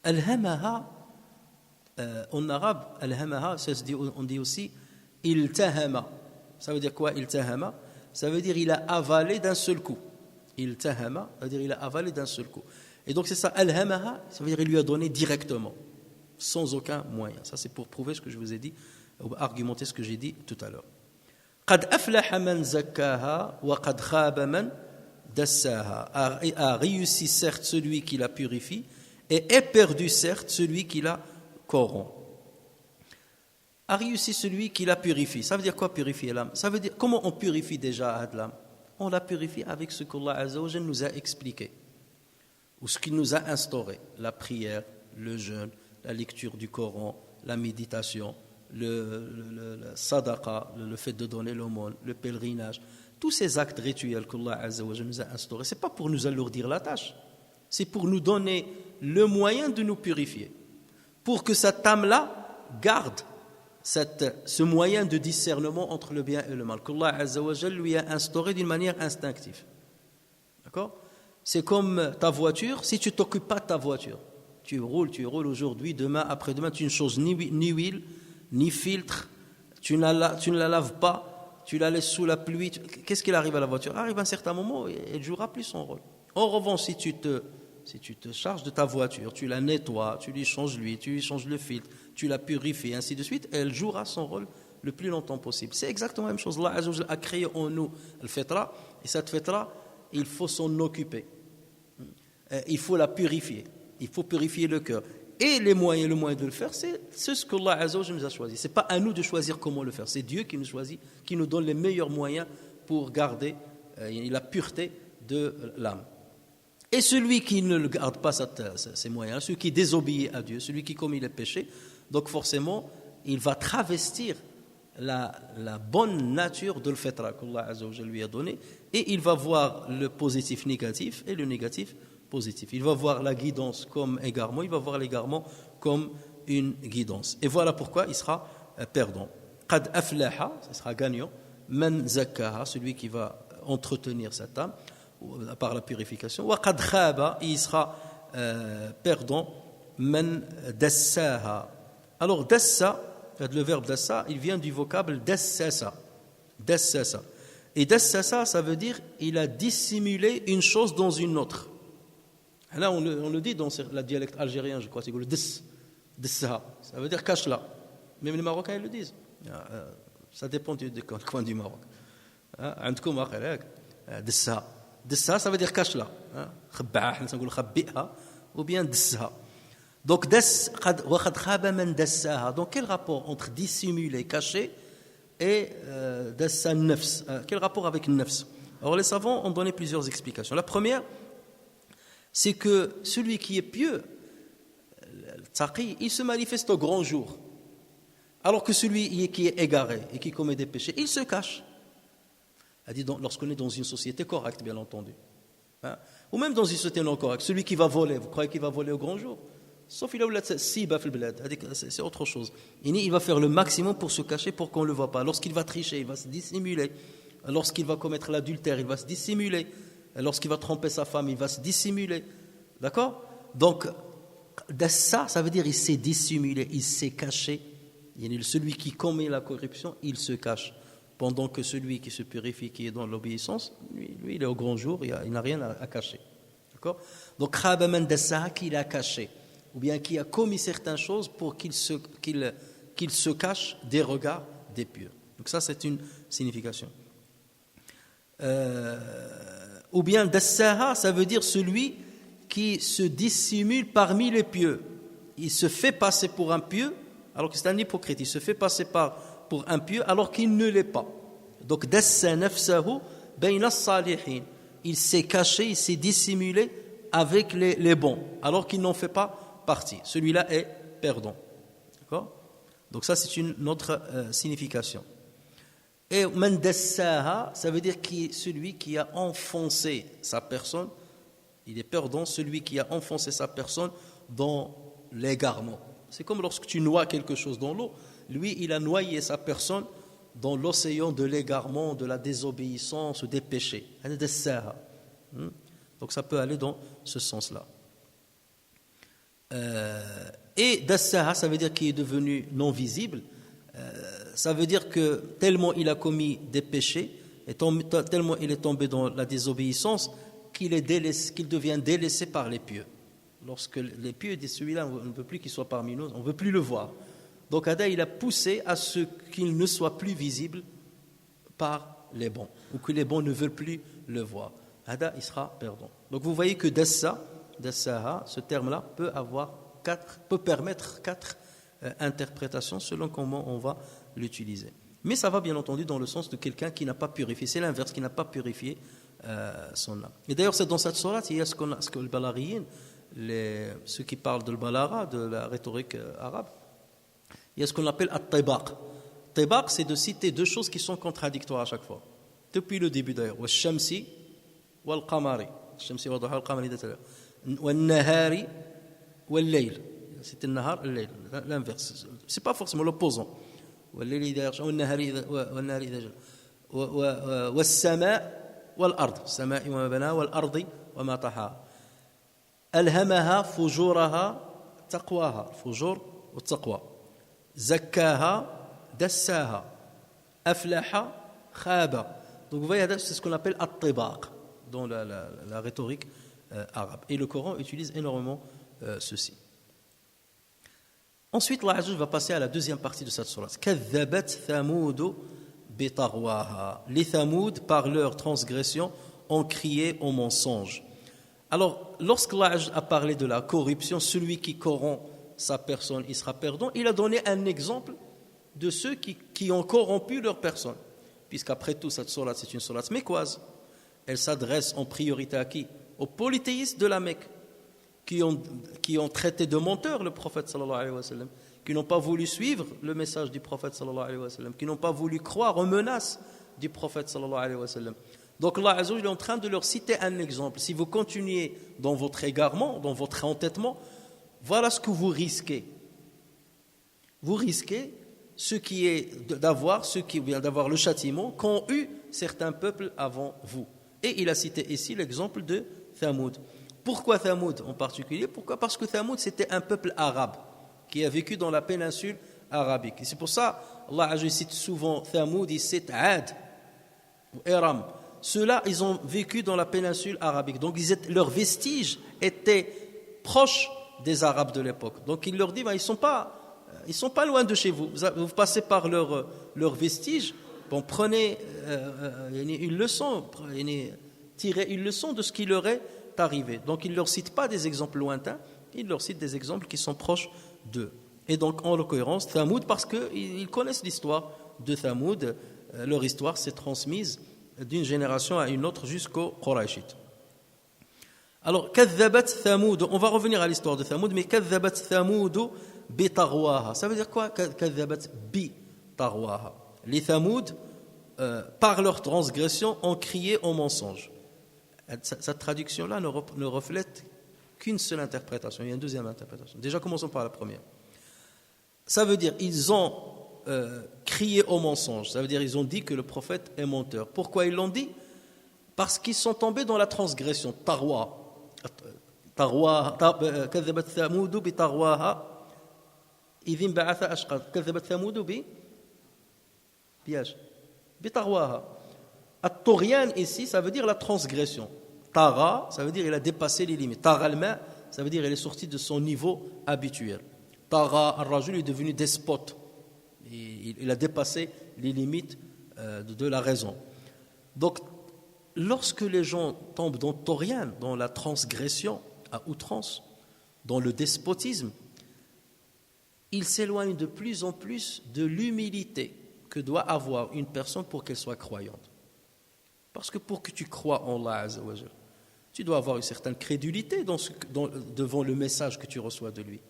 [SPEAKER 1] Al-Hamaha, en arabe, Al-Hamaha, on dit aussi Iltahama. Ça veut dire quoi, Iltahama? Ça veut dire il a avalé d'un seul coup. Iltahama, ça veut dire il a avalé d'un seul coup. Et donc c'est ça, Al-Hamaha, ça veut dire il lui a donné directement, sans aucun moyen. Ça c'est pour prouver ce que je vous ai dit, ou argumenter ce que j'ai dit tout à l'heure. قد أفلح من زكاها وقد خاب من دساها. A réussi certes celui qui la purifie et est perdu certes celui qui la corrompt. A réussi celui qui la purifie. Ça veut dire quoi purifier l'âme? Ça veut dire comment on purifie déjà l'âme? On la purifie avec ce qu'Allah Azza wa Jalla nous a expliqué ou ce qu'il nous a instauré, la prière, le jeûne, la lecture du Coran, la méditation, le sadaqa, le fait de donner l'aumône, le pèlerinage, tous ces actes rituels qu'Allah Azza wa Jalla nous a instaurés, ce n'est pas pour nous alourdir la tâche, c'est pour nous donner le moyen de nous purifier, pour que cette âme-là garde ce moyen de discernement entre le bien et le mal, qu'Allah Azza wa Jalla lui a instauré d'une manière instinctive. D'accord? C'est comme ta voiture, si tu ne t'occupes pas de ta voiture, tu roules aujourd'hui, demain, après-demain, tu ne changes ni huile, ni filtre, tu ne la laves pas, tu la laisses sous la pluie. Qu'est-ce qu'il arrive à la voiture? Arrive à un certain moment, elle ne jouera plus son rôle. En revanche, si tu te charges de ta voiture, tu la nettoies, tu lui changes l'huile, tu lui changes le filtre, tu la purifies, ainsi de suite, elle jouera son rôle le plus longtemps possible. C'est exactement la même chose. Allah Azza wa Jalla a créé en nous le fitra, et cette fitra, il faut s'en occuper. Il faut la purifier. Il faut purifier le cœur. Et le moyen de le faire, c'est ce que Allah Azza wa Jalla nous a choisi. Ce n'est pas à nous de choisir comment le faire. C'est Dieu qui nous choisit, qui nous donne les meilleurs moyens pour garder la pureté de l'âme. Et celui qui ne garde pas ces moyens, celui qui désobéit à Dieu, celui qui commet les péchés, donc forcément, il va travestir la bonne nature de l'fitra qu'Allah Azza wa Jalla lui a donné, et il va voir le positif négatif et le négatif positif. Il va voir la guidance comme égarement, il va voir l'égarement comme une guidance. Et voilà pourquoi il sera perdant. Qad aflaha, ce sera gagnant. Man zakkaha, celui qui va entretenir cette âme par la purification. Wa qad khaba, il sera perdant. Man dassaha. Alors dassa, le verbe dassa, il vient du vocable dassasa. Dassasa. Et dassasa, ça veut dire il a dissimulé une chose dans une autre. Là, on le dit dans le dialecte algérien, je crois, c'est le dessa. Ça veut dire cache-la. Même les Marocains, ils le disent. Ça dépend du coin du Maroc. Dessa. Dessa, ça veut dire cache-la. Ou bien dessa. Donc, donc, quel rapport entre dissimuler, cacher et dessa nafs? Quel rapport avec nafs? Alors, les savants ont donné plusieurs explications. La première, c'est que celui qui est pieux, le taqi, il se manifeste au grand jour. Alors que celui qui est égaré et qui commet des péchés, il se cache. Elle dit lorsqu'on est dans une société correcte, bien entendu. Ou même dans une société non correcte. Celui qui va voler, vous croyez qu'il va voler au grand jour? Sauf il a c'est autre chose. Il va faire le maximum pour se cacher, pour qu'on ne le voit pas. Lorsqu'il va tricher, il va se dissimuler. Lorsqu'il va commettre l'adultère, il va se dissimuler. Lorsqu'il va tromper sa femme, il va se dissimuler. D'accord? Donc, ça veut dire il s'est dissimulé, il s'est caché. Celui qui commet la corruption, il se cache. Pendant que celui qui se purifie, qui est dans l'obéissance, lui il est au grand jour, il n'a rien à cacher. D'accord? Donc, khaba man dassaha, qu'il a caché, ou bien qui a commis certaines choses pour qu'il se cache des regards des pieux. Donc ça, c'est une signification. Ou bien dassaha, ça veut dire celui qui se dissimule parmi les pieux. Il se fait passer pour un pieux, alors que c'est un hypocrite. Il se fait passer pour un pieux, alors qu'il ne l'est pas. Donc, dassa nafsahu bayna as-salihin. Il s'est caché, il s'est dissimulé avec les bons, alors qu'il n'en fait pas partie. Celui-là est perdant. D'accord? Donc ça, c'est une autre signification. Et man dassaha, ça veut dire celui qui a enfoncé sa personne. Il est perdant, celui qui a enfoncé sa personne dans l'égarement. C'est comme lorsque tu noies quelque chose dans l'eau. Lui, il a noyé sa personne dans l'océan de l'égarement, de la désobéissance, des péchés. Donc ça peut aller dans ce sens-là. Et dassaha, ça veut dire qu'il est devenu non visible. Ça veut dire que tellement il a commis des péchés, et tellement il est tombé dans la désobéissance, qu'il devient délaissé par les pieux. Lorsque les pieux disent celui-là, on ne veut plus qu'il soit parmi nous, on ne veut plus le voir. Donc Ada, il a poussé à ce qu'il ne soit plus visible par les bons, ou que les bons ne veulent plus le voir. Ada, il sera perdant. Donc vous voyez que dassaha, ce terme-là peut permettre quatre interprétations selon comment on va l'utiliser. Mais ça va bien entendu dans le sens de quelqu'un qui n'a pas purifié. C'est l'inverse, qui n'a pas purifié son âme. Et d'ailleurs, c'est dans cette sourate, il y a ce que le balaghiyin, ceux qui parlent de l'balara, de la rhétorique arabe, il y a ce qu'on appelle at-tibaq. Tibaq, c'est de citer deux choses qui sont contradictoires à chaque fois. Depuis le début d'ailleurs. Wa-shamsi wal-qamari. Shamsi wa duha wal-qamari d'ailleurs. Wa-nahari wal-layl. C'est le nahar, le layl. L'inverse. C'est pas forcément l'opposant. Wa-layli idha yaghsha wa-nahari idha jalla. Wa-sama' wal-ard. Sama'i wa ma banaha wal-ardi wa ma tahaha. ألهمها فجورها تقواها الفجور والتقوى زكاها دساها أفلح خاب. Donc vous voyez, c'est ce qu'on appelle at-tibaq dans la rhétorique arabe. Et le Coran utilise énormément ceci. Ensuite, Allah Azza va passer à la deuxième partie de cette sourate. كذبت ثمود بطغواها. Les Thamoud, par leur transgression, ont crié au mensonge. Alors, lorsqu'Allah a parlé de la corruption, celui qui corrompt sa personne, il sera perdant, il a donné un exemple de ceux qui ont corrompu leur personne. Puisqu'après tout, cette sourate, c'est une sourate mécoise. Elle s'adresse en priorité à qui? Aux polythéistes de la Mecque, qui ont traité de menteur le prophète sallallahu alayhi wa sallam, qui n'ont pas voulu suivre le message du prophète sallallahu alayhi wa sallam, qui n'ont pas voulu croire aux menaces du prophète sallallahu alayhi wa sallam. Donc Allah Azza wa Jalla est en train de leur citer un exemple. Si vous continuez dans votre égarement, dans votre entêtement, voilà ce que vous risquez. Vous risquez d'avoir le châtiment qu'ont eu certains peuples avant vous. Et il a cité ici l'exemple de Thamoud. Pourquoi Thamoud en particulier? Pourquoi? Parce que Thamoud, c'était un peuple arabe qui a vécu dans la péninsule arabique. Et c'est pour ça Allah Azza wa Jalla cite souvent Thamoud, il cite Ad ou Iram. Ceux-là, ils ont vécu dans la péninsule arabique. Donc, leurs vestiges étaient proches des Arabes de l'époque. Donc, il leur dit, ils sont pas loin de chez vous. Vous passez par leurs vestiges. Bon, prenez une leçon, tirez une leçon de ce qui leur est arrivé. Donc, il ne leur cite pas des exemples lointains, il leur cite des exemples qui sont proches d'eux. Et donc, en l'occurrence, Thamoud, parce qu'ils connaissent l'histoire de Thamoud, leur histoire s'est transmise d'une génération à une autre jusqu'aux Qurayshites. Alors, kadhabat Thamoud, on va revenir à l'histoire de Thamoud, mais kadhabat Thamoud bi tarwaha. Ça veut dire quoi? Kadhabat bi tarwaha. Les Thamoud, par leur transgression, ont crié au mensonge. Cette traduction-là ne reflète qu'une seule interprétation. Il y a une deuxième interprétation. Déjà, commençons par la première. Ça veut dire ils ont crié au mensonge. Ça veut dire ils ont dit que le prophète est menteur. Pourquoi ils l'ont dit? Parce qu'ils sont tombés dans la transgression. Tarwa. كذبت ثمود بطغواها إذ انبعث أشقاها كذبت ثمود بطغواها. At-Tughyan ici, ça veut dire la transgression. Tara, ça veut dire il a dépassé les limites. Tara al-ma, ça veut dire il est sorti de son niveau habituel. Tara al-Rajul est devenu despote. Il a dépassé les limites de la raison. Donc, lorsque les gens tombent dans Tughyan, dans la transgression à outrance, dans le despotisme, ils s'éloignent de plus en plus de l'humilité que doit avoir une personne pour qu'elle soit croyante. Parce que pour que tu crois en Allah Azza wa Jal, tu dois avoir une certaine crédulité devant le message que tu reçois de lui.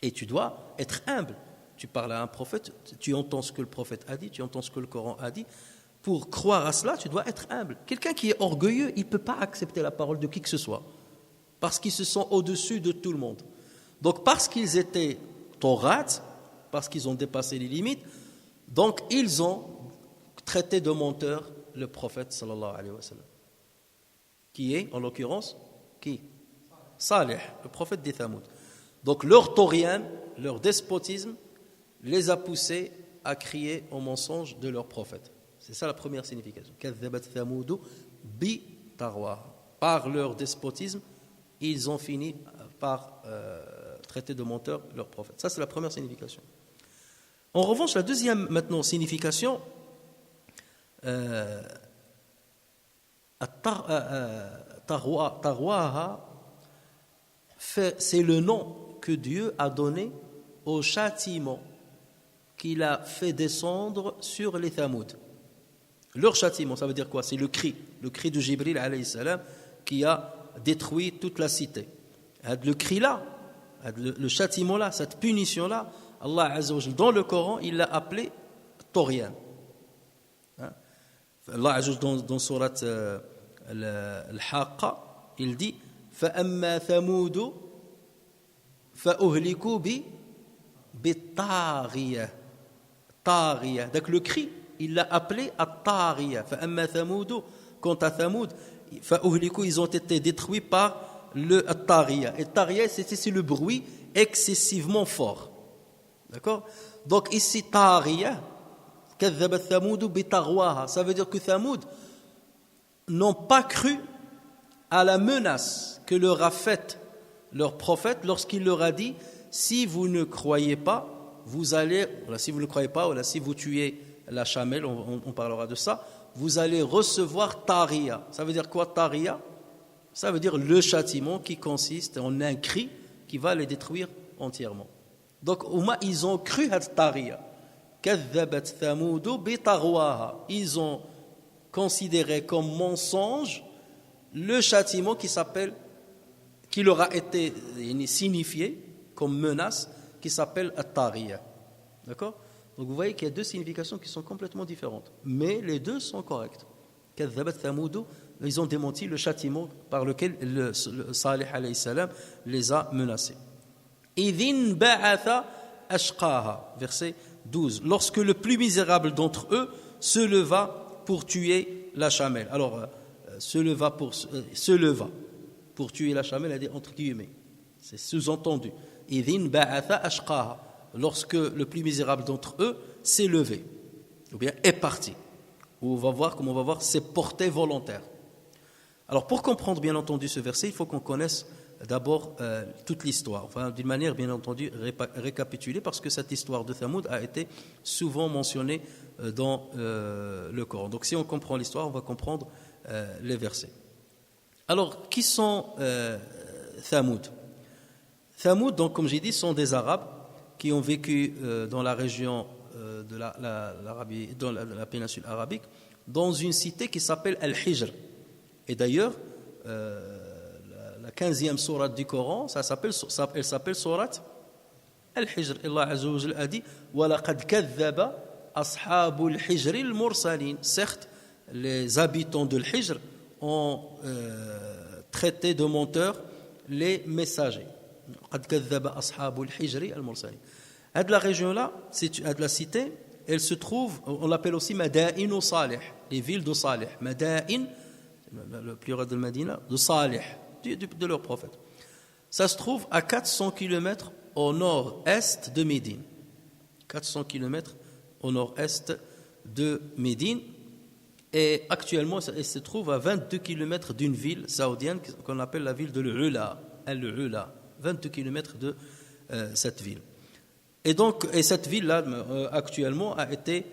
[SPEAKER 1] Et tu dois être humble. Tu parles à un prophète, tu entends ce que le prophète a dit, tu entends ce que le Coran a dit. Pour croire à cela, tu dois être humble. Quelqu'un qui est orgueilleux, il ne peut pas accepter la parole de qui que ce soit. Parce qu'ils se sont au-dessus de tout le monde. Donc parce qu'ils étaient Taurat, parce qu'ils ont dépassé les limites, donc ils ont traité de menteur le prophète sallallahu alayhi wa sallam. Qui est, en l'occurrence, qui? Salih, le prophète des Thamoud. Donc leur taurian, leur despotisme, les a poussés à crier au mensonge de leur prophète. C'est ça la première signification. Kadhabat Thamoudu bi tarwa. Par leur despotisme, ils ont fini par traiter de menteur leur prophète. Ça, c'est la première signification. En revanche, la deuxième maintenant signification, Tarwaha, c'est le nom que Dieu a donné au châtiment qu'il a fait descendre sur les Thamoud. Leur châtiment, ça veut dire quoi? C'est le cri de Jibril alayhi salam qui a détruit toute la cité. Le cri-là, le châtiment-là, cette punition-là, Allah Azza wa Jalla, dans le Coran, il l'a appelé Tughyan. Allah Azza wa Jalla, dans surat Al-Haqqa, il dit فَأَمَّا ثَمُودُ فَأُهْلِكُوا بِالطَّاغِيَةِ. Donc le cri, il l'a appelé At-Taghiya. فَأَمَّا ثَمُودُ. Quant à Thamoud, فَأُهْلِكُوا, ils ont été détruits par le At-Taghiya. Et Taghiya, c'est le bruit excessivement fort. D'accord? Donc ici, Taghiya, كَذَّبَتْ ثَمُودُ بِطَغْوَاهَا. Ça veut dire que Thamoud n'ont pas cru à la menace que leur a faite leur prophète lorsqu'il leur a dit: si vous ne croyez pas, vous allez, si vous ne croyez pas, si vous tuez la chamelle, on parlera de ça, vous allez recevoir Tariya. Ça veut dire quoi, Tariya? Ça veut dire le châtiment qui consiste en un cri qui va les détruire entièrement. Donc, au moins, ils ont cru à Tariya. Kadhabat Thamoudu bi Tarwaha. Ils ont considéré comme mensonge le châtiment qui leur a été signifié comme menace, qui s'appelle At-Tariya. D'accord? Donc vous voyez qu'il y a deux significations qui sont complètement différentes, mais les deux sont correctes. Kadhabat Thamoudu, ils ont démenti le châtiment par lequel le Salih alayhi salam les a menacés. Idhin ba'atha ashqaha, verset 12. Lorsque le plus misérable d'entre eux se leva pour tuer la chamelle. Alors, se leva pour tuer la chamelle, elle dit entre guillemets. C'est sous-entendu. Idhin ba'atha ashqaha. Lorsque le plus misérable d'entre eux s'est levé, ou bien est parti. Ou comme on va voir, c'est porté volontaire. Alors, pour comprendre bien entendu ce verset, il faut qu'on connaisse d'abord toute l'histoire, enfin d'une manière bien entendu récapitulée, parce que cette histoire de Thamoud a été souvent mentionnée dans le Coran. Donc si on comprend l'histoire, on va comprendre les versets. Alors, qui sont Thamoud? Thamoud, donc comme j'ai dit, sont des Arabes qui ont vécu dans la région de la péninsule arabique, dans une cité qui s'appelle Al-Hijr. Et d'ailleurs, la 15e sourate du Coran, elle s'appelle sourate Al-Hijr. Allah Azza wa Jalla a dit وَلَقَدْ كَذَّبَ أَصْحَابُ الْحِجْرِ الْمُرْسَلِينَ. Certes, les habitants de l'Hijr ont traité de menteurs les messagers. قد كذب أصحاب الحجر المرسلين. La région-là, la cité, elle se trouve, on l'appelle aussi Madain Salih, les villes de Salih. Madain, le pluriel de Medina, de Salih, de leur prophète. Ça se trouve à 400 km au nord-est de Médine. 400 km au nord-est de Médine. Et actuellement, elle se trouve à 22 km d'une ville saoudienne qu'on appelle la ville de l'Ula. Al-Ula, 22 km de cette ville. Et cette ville-là, actuellement, a été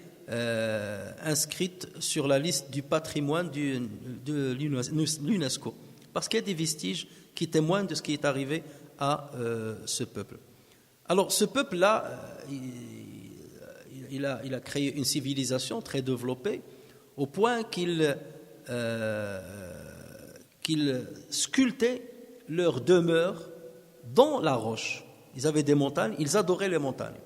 [SPEAKER 1] inscrite sur la liste du patrimoine de l'UNESCO. Parce qu'il y a des vestiges qui témoignent de ce qui est arrivé à ce peuple. Alors, ce peuple-là, il a créé une civilisation très développée, au point qu'il sculptait leur demeure dans la roche. Ils avaient des montagnes, ils adoraient les montagnes.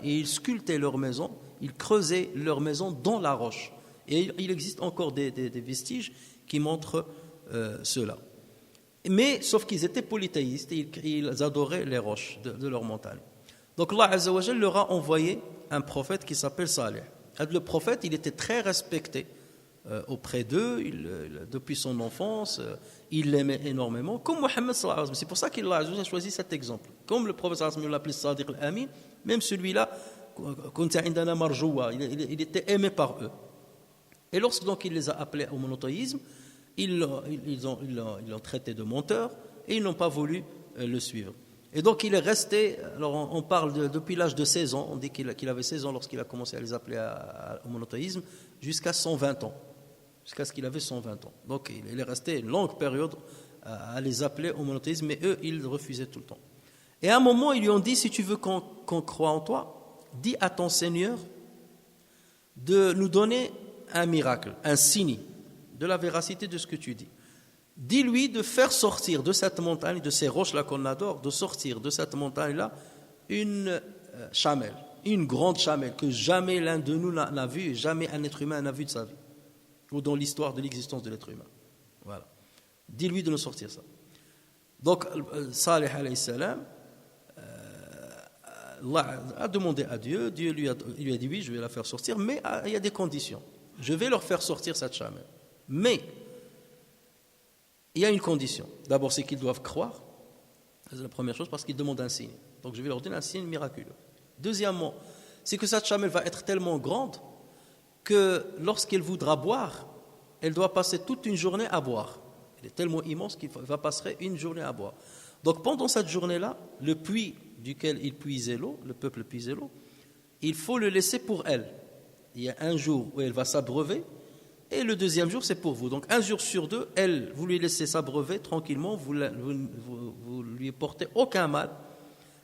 [SPEAKER 1] Et ils sculptaient leurs maisons, ils creusaient leurs maisons dans la roche. Et il existe encore des vestiges qui montrent cela. Mais, sauf qu'ils étaient polythéistes, et ils adoraient les roches de leurs montagnes. Donc Allah Azza wa Jal leur a envoyé un prophète qui s'appelle Salih. Le prophète, il était très respecté auprès d'eux, depuis son enfance, il l'aimait énormément, comme Mohammed sallallahu alayhi wa sallam. C'est pour ça qu'Allah Azza wa Jal a choisi cet exemple. Comme le prophète sallallahu alayhi wa sallam l'appelait Sadiq al-Amin, même celui-là, il était aimé par eux. Et lorsque donc il les a appelés au monothéisme, ils l'ont traité de menteur et ils n'ont pas voulu le suivre. Et donc il est resté, alors on parle depuis l'âge de 16 ans, on dit qu'il avait 16 ans lorsqu'il a commencé à les appeler au monothéisme, jusqu'à 120 ans, jusqu'à ce qu'il avait 120 ans. Donc il est resté une longue période à les appeler au monothéisme, mais eux, ils refusaient tout le temps. Et à un moment, ils lui ont dit, si tu veux qu'on croie en toi, dis à ton Seigneur de nous donner un miracle, un signe de la véracité de ce que tu dis. Dis-lui de faire sortir de cette montagne, de ces roches-là qu'on adore, de sortir de cette montagne-là une chamelle, une grande chamelle que jamais l'un de nous n'a vue, jamais un être humain n'a vu de sa vie, ou dans l'histoire de l'existence de l'être humain. Voilà. Dis-lui de nous sortir ça. Donc, Salih alayhi salam a demandé à Dieu, Dieu lui a dit oui, je vais la faire sortir, mais il y a des conditions. Je vais leur faire sortir cette chamelle. Mais il y a une condition. D'abord, c'est qu'ils doivent croire. C'est la première chose, parce qu'ils demandent un signe. Donc, je vais leur donner un signe miraculeux. Deuxièmement, c'est que cette chamelle va être tellement grande que lorsqu'elle voudra boire, elle doit passer toute une journée à boire. Elle est tellement immense qu'il va passer une journée à boire. Donc, pendant cette journée-là, le puits duquel il puisait l'eau, le peuple puisait l'eau, il faut le laisser pour elle. Il y a un jour où elle va s'abreuver, et le deuxième jour, c'est pour vous. Donc, un jour sur deux, elle, vous lui laissez s'abreuver tranquillement, vous lui portez aucun mal,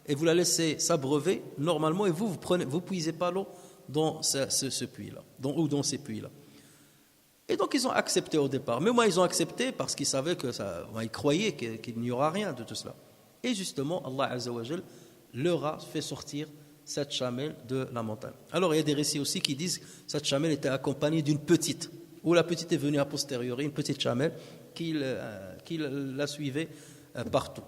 [SPEAKER 1] et vous la laissez s'abreuver normalement, et vous puisez pas l'eau dans ce puits-là, ou dans ces puits-là. Et donc, ils ont accepté au départ. Mais moi, ils ont accepté parce qu'ils savaient ils croyaient qu'il n'y aura rien de tout cela. Et justement, Allah Azza wa Jal leur a fait sortir cette chamelle de la montagne. Alors, il y a des récits aussi qui disent que cette chamelle était accompagnée d'une petite, où la petite est venue a posteriori, une petite chamelle qui la suivait partout.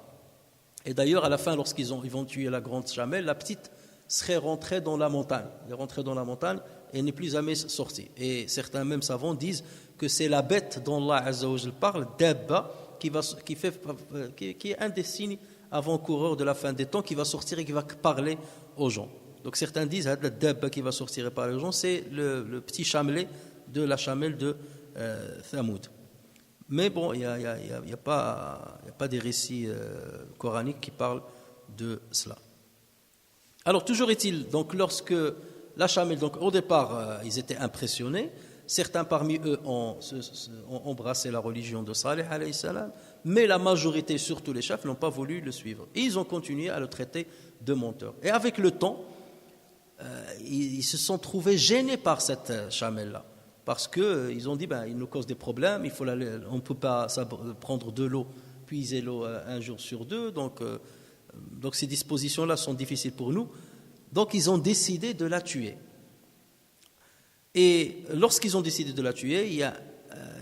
[SPEAKER 1] Et d'ailleurs, à la fin, lorsqu'ils vont tuer la grande chamelle, la petite serait rentrée dans la montagne. Elle est rentrée dans la montagne et n'est plus jamais sortie. Et certains même savants disent que c'est la bête dont Allah Azza wa Jal parle, Dabba, qui est un des signes avant-coureurs de la fin des temps, qui va sortir et qui va parler aux gens. Donc certains disent la Dabba qui va sortir et parler aux gens, c'est le petit chamelet de la chamelle de Thamoud. Mais bon, il n'y a pas des récits coraniques qui parlent de cela. Alors toujours est-il, donc lorsque la chamelle, donc au départ, ils étaient impressionnés, certains parmi eux ont embrassé la religion de Salih alayhi salam, mais la majorité, surtout les chefs, n'ont pas voulu le suivre. Et ils ont continué à le traiter de menteur. Et avec le temps, ils se sont trouvés gênés par cette chamelle-là. Parce qu'ils ont dit, il nous cause des problèmes, on ne peut pas prendre de l'eau, puiser l'eau un jour sur deux, donc ces dispositions-là sont difficiles pour nous. Donc ils ont décidé de la tuer. Et lorsqu'ils ont décidé de la tuer,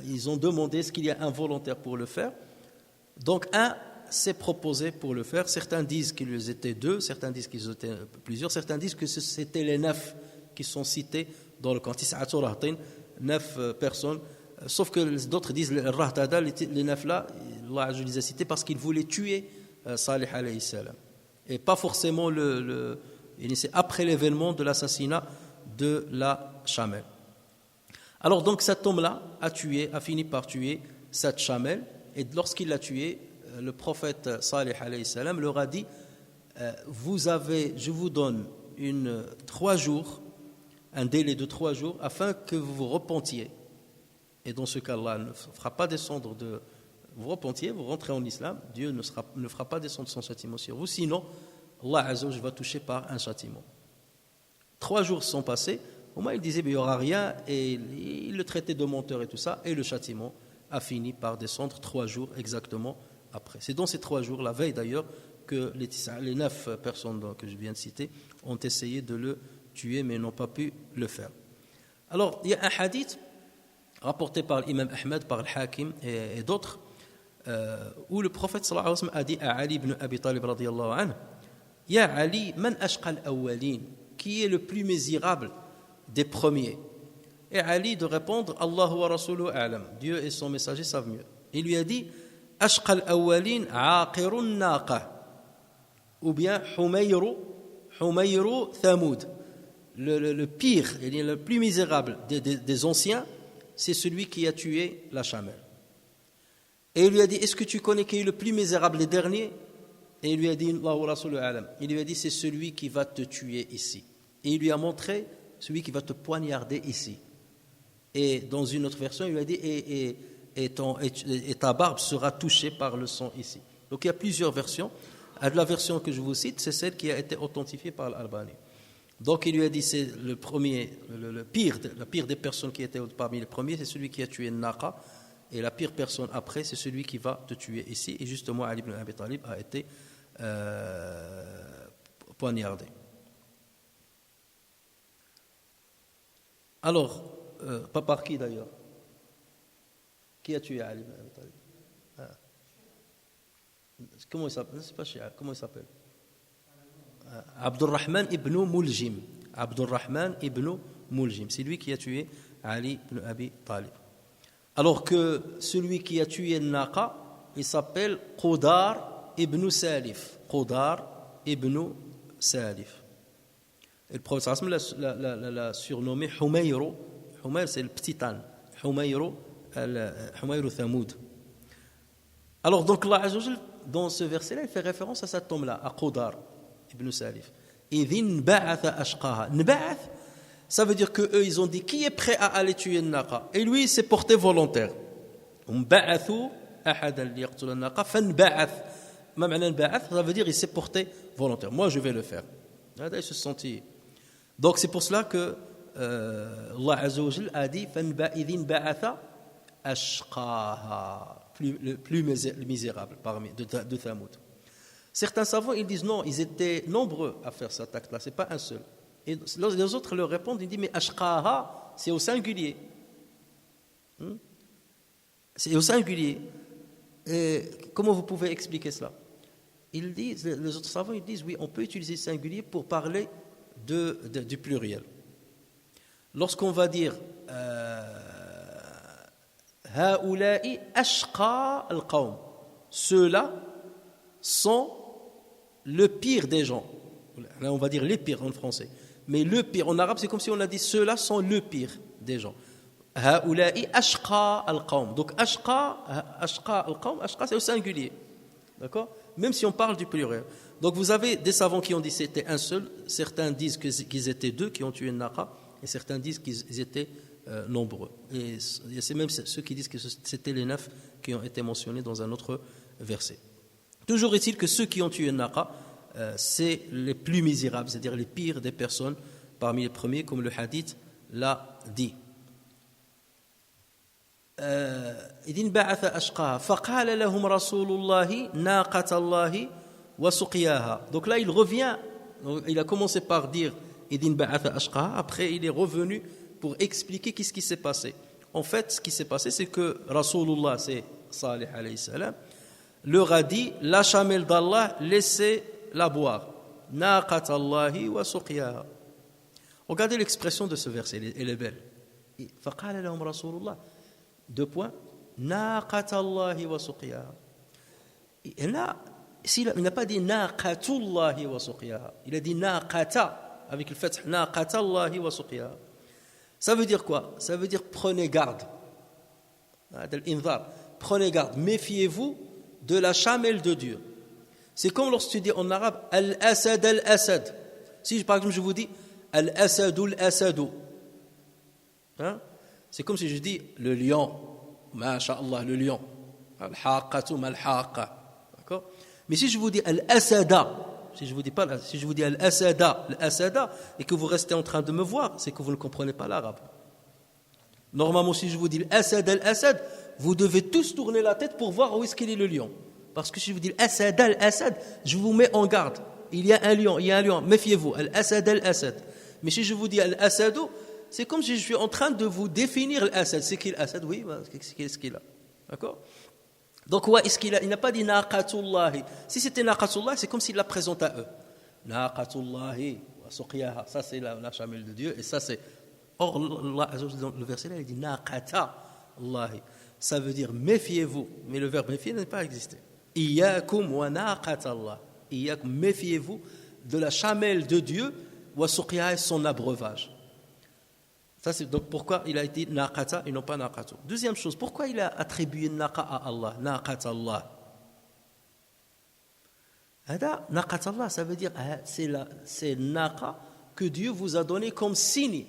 [SPEAKER 1] ils ont demandé est-ce qu'il y a un volontaire pour le faire. Donc un s'est proposé pour le faire. Certains disent qu'ils étaient 2, certains disent qu'ils étaient plusieurs, certains disent que c'était les 9 qui sont cités dans le Coran. 9 personnes. Sauf que d'autres disent les 9 là, Allah les a cités parce qu'ils voulaient tuer Salih alayhi salam. Et pas forcément c'est après l'événement de l'assassinat de la chamelle. Alors donc cet homme-là a fini par tuer cette chamelle, et lorsqu'il l'a tué, le prophète Salih alayhi salam leur a dit je vous donne 3 jours, un délai de 3 jours, afin que vous vous repentiez. Et dans ce cas, Allah ne fera pas descendre vous repentiez, vous rentrez en islam, Dieu ne fera pas descendre son châtiment sur vous, sinon Allah Azza wa Jalla va toucher par un châtiment. 3 jours sont passés, au moins il disait il n'y aura rien, et il le traitait de menteur et tout ça, et le châtiment a fini par descendre 3 jours exactement après. C'est dans ces 3 jours, la veille d'ailleurs, que les 9 personnes que je viens de citer ont essayé de le tuer, mais n'ont pas pu le faire. Alors, il y a un hadith rapporté par l'imam Ahmed, par le Hakim et d'autres, où le prophète sallallahu alayhi wa sallam a dit à Ali ibn Abi Talib radiyallahu anhu, Ya Ali, man ashqa al-awwalin, qui est le plus misérable des premiers? Et Ali de répondre, Allahu wa rasuluhu a'lam, Dieu et son messager savent mieux. Il lui a dit, ashqa al-awwalin aqirun naqa, ou bien Humayru Thamoud. Le pire, le plus misérable des anciens, c'est celui qui a tué la chamelle. Et il lui a dit, est-ce que tu connais qui est le plus misérable des derniers? Et il lui a dit, Allahu wa rasuluhu a'lam. Il lui a dit, c'est celui qui va te tuer ici. Et il lui a montré celui qui va te poignarder ici. Et dans une autre version, il lui a dit, et ta barbe sera touchée par le sang ici. Donc il y a plusieurs versions. La version que je vous cite, c'est celle qui a été authentifiée par l'Albani. Donc il lui a dit, c'est le premier, la pire des personnes qui étaient parmi les premiers, c'est celui qui a tué Naqa. Et la pire personne après, c'est celui qui va te tuer ici. Et justement, Ali ibn Abi Talib a été poignardé. Alors, pas par qui d'ailleurs? Qui a tué Ali ibn Abi Talib? Comment il s'appelle? C'est pas Shia. Comment il s'appelle? Abdurrahman ibn Muljim. Abdurrahman ibn Muljim. C'est lui qui a tué Ali ibn Abi Talib. Alors que celui qui a tué Naqa, il s'appelle Qudar ibn Salif. Qudar ibn Salif. Et le prophète l'a surnommé Humayru. Humayr, c'est le petit âne. Humayru Thamoud. Alors donc Allah Azza wa Jalla, dans ce verset-là, il fait référence à cet homme-là, à Qudar ibn Salif. Idhin ba'atha ashqaha. Nba'ath, ça veut dire qu'eux, ils ont dit, qui est prêt à aller tuer Naqa? Et lui, il s'est porté volontaire. Ba'athu ahadan liyaqtula Naqa, fanba'ath. Ma ma'na nba'ath, ça veut dire, il s'est porté volontaire. Moi, je vais le faire. Il se sentit. Donc, c'est pour cela que Allah Azza wa Jalla a dit, idhin ba'atha ashqaha. Le plus misérable parmi de Thamoud. Certains savants, ils disent non, ils étaient nombreux à faire cet acte-là, c'est pas un seul. Et les autres leur répondent, ils disent mais ashqaha, c'est au singulier. C'est au singulier. Et comment vous pouvez expliquer cela? Ils disent, les autres savants, ils disent oui, on peut utiliser singulier pour parler du pluriel. Lorsqu'on va dire Haoula'i ashqa al-qawm, ceux-là sont le pire des gens. Là, on va dire les pires en français. Mais le pire, en arabe, c'est comme si on a dit ceux-là sont le pire des gens. Haoula'i ashqa al-qawm. Donc, ashqa al-qawm, ashqa, c'est au singulier. D'accord? Même si on parle du pluriel. Donc, vous avez des savants qui ont dit que c'était un seul. Certains disent qu'ils étaient 2 qui ont tué Naqa. Et certains disent qu'ils étaient nombreux. Et c'est même ceux qui disent que c'était les 9 qui ont été mentionnés dans un autre verset. Toujours est-il que ceux qui ont tué Naqa, c'est les plus misérables, c'est-à-dire les pires des personnes parmi les premiers, comme le hadith l'a dit. إذن بعث أشقاها فقال لهم رسول الله ناقة الله وسقياها. Donc là il revient, il a commencé par dire إذن بعث أشقاها, après il est revenu pour expliquer qu'est-ce qui s'est passé. En fait, ce qui s'est passé, c'est que Rasulullah, c'est Salih alayhi salam, leur a dit la chamelle d'Allah, laissez-la boire. Naqat Allahi wa suqiyaha. Regardez l'expression de ce verset, elle est belle. Faqala lahum Rasulullah. Deux points. Naqat Allahi wa suqiyaha. Et là, il n'a pas dit naqatullahi wa suqiyaha. Il a dit naqata avec le fath naqatallahi wa suqiyaha. Ça veut dire quoi? Ça veut dire prenez garde. Prenez garde, méfiez-vous de la chamelle de Dieu. C'est comme lorsque tu dis en arabe al-asad al-asad. Si par exemple je vous dis al-asadul asadu, hein? C'est comme si je dis le lion, masha'Allah, le lion, al-haqatu mal-haqa. D'accord? Mais si je vous dis al-asada, si je vous dis al-asada, et que vous restez en train de me voir, c'est que vous ne comprenez pas l'arabe. Normalement, si je vous dis al-asad al-asad, vous devez tous tourner la tête pour voir où est-ce qu'il est le lion. Parce que si je vous dis al-asad al-asad, je vous mets en garde. Il y a un lion, méfiez-vous, al-asad al-asad. Mais si je vous dis al-asadu, c'est comme si je suis en train de vous définir l'asad. C'est qui l'asad? Oui, qu'est-ce qu'il a? D'accord? Donc, ouais, est-ce qu'il a? Il n'a pas dit naqatullahi. Si c'était naqatullahi, c'est comme s'il la présente à eux. Naqatullahi wa suqiyaha. Ça, c'est la chamelle de Dieu. Et ça, c'est. Or, le verset là, il dit naqata Allahi. Ça veut dire méfiez-vous. Mais le verbe méfier n'a pas existé. Iyyakum wa naqata Allah. Iyyakum, méfiez-vous de la chamelle de Dieu, wa suqiyaha et son abreuvage. Ça, c'est donc pourquoi il a été naqata et non pas naqatu. Deuxième chose, pourquoi il a attribué naqa à Allah, naqata Allah? Naqata Allah, ça veut dire c'est naqa que Dieu vous a donné comme signe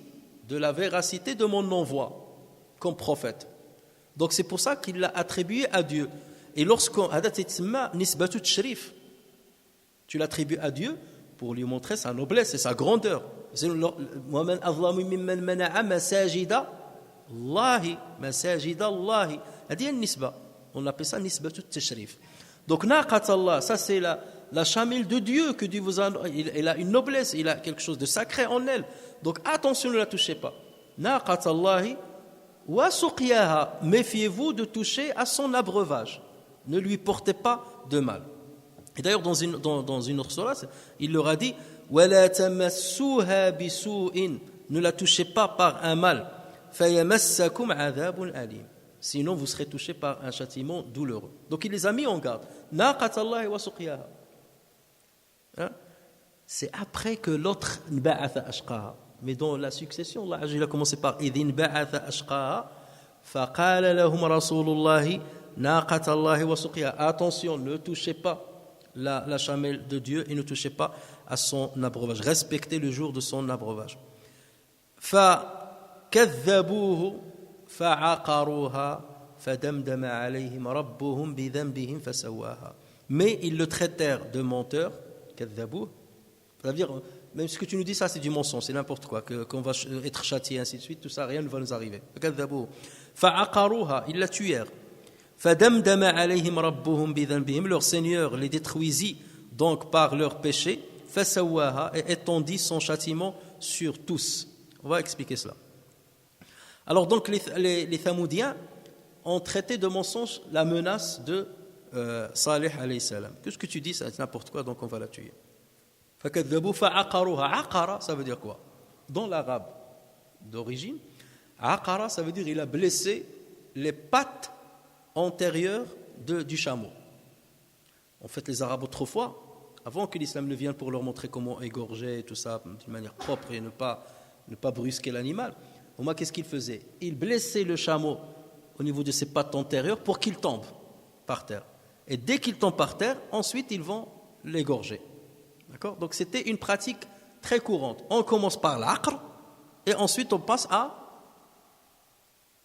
[SPEAKER 1] de la véracité de mon envoi comme prophète. Donc c'est pour ça qu'il l'a attribué à Dieu. Et lorsqu'on nisbatu tashrif, tu l'attribues à Dieu pour lui montrer sa noblesse et sa grandeur. وَمَنْ أَظْلَمُ مِمَّنْ مَنَعَ مَسَاجِدَ اللَّهِ مَسَاجِدَ اللَّهِ. هذه النسبة, on appelle ça nisbatu tashrif. Donc naqat Allah, ça c'est la chamelle de Dieu que Dieu vous a. Il a une noblesse, il a quelque chose de sacré en elle. Donc attention, ne la touchez pas. Naqat Allahi wa suqiyaha. Méfiez-vous de toucher à son abreuvage. Ne lui portez pas de mal. Et d'ailleurs dans une autre surah, il leur a dit وَلَا تَمَسُّوهَا بِسُوءٍ. Ne la touchez pas par un mal. فَيَمَسَّكُمْ عَذَابٌ أَلِيمٌ. Sinon vous serez touchés par un châtiment douloureux. Donc il les a mis en garde. نَاقَةَ اللَّهِ وَسُقْيَاهَا. C'est après que l'autre نبعث أشقاها. Mais dans la succession, Allah a commencé par إِذِ نبعث أشقاها فَقَالَ لَهُمْ رَسُولُ اللَّهِ نَاقَةَ اللَّهِ وَسُقْيَاهَا. Attention, ne touchez pas la chamelle de Dieu et ne touchez pas à son abreuvage. Respectez le jour de son abreuvage. فَكَذَّبُوهُ فَعَقَرُوهَا فَدَمْدَمَ عَلَيْهِمْ رَبُّهُمْ بِذَنبِهِمْ فَسَوَّاهَا. Mais ils le traitèrent de menteur. كَذَّبُوهُ, ça veut dire, même ce que tu nous dis, ça c'est du mensonge, c'est n'importe quoi, qu'on va être châtié, ainsi de suite, tout ça, rien ne va nous arriver. فَكَذَّبُوهُ فَعَقَرُوهَا, ils la tuèrent. فَدَمْدَمَ عَلَيْهِمْ رَبُّهُمْ بِذَنبِهِمْ, leur Seigneur les détruisit donc par leur péché. فَسَوَّاهَا, et étendit son châtiment sur tous. On va expliquer cela. Alors donc les Thamoudiens ont traité de mensonge la menace de Salih alayhi salam. Qu'est-ce que tu dis, c'est n'importe quoi, donc on va la tuer. فَكَذَّبُوا فَعَقَرُوهَا. Aqara, ça veut dire quoi? Dans l'arabe d'origine, Aqara, ça veut dire il a blessé les pattes antérieures du chameau. En fait, les Arabes autrefois, avant que l'islam ne vienne pour leur montrer comment égorger et tout ça d'une manière propre et ne pas brusquer l'animal, qu'est-ce qu'ils faisaient? Ils blessaient le chameau au niveau de ses pattes antérieures pour qu'il tombe par terre. Et dès qu'il tombe par terre, ensuite ils vont l'égorger. D'accord? Donc c'était une pratique très courante. On commence par l'aqr et ensuite on passe à,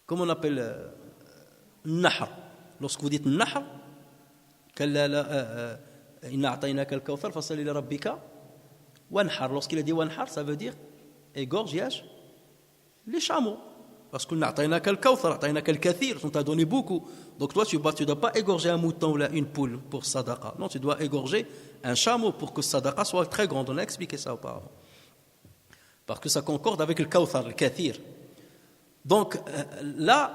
[SPEAKER 1] comment on appelle, nahr. Lorsque vous dites nahr, lorsqu'il a dit wanhar, ça veut dire égorge les chameaux. Parce que on t'a donné beaucoup. Donc toi, tu ne dois pas égorger un mouton ou une poule pour sadaqa. Non, tu dois égorger un chameau pour que sadaqa soit très grande. On a expliqué ça auparavant. Parce que ça concorde avec le kawthar, le kathir. Donc là,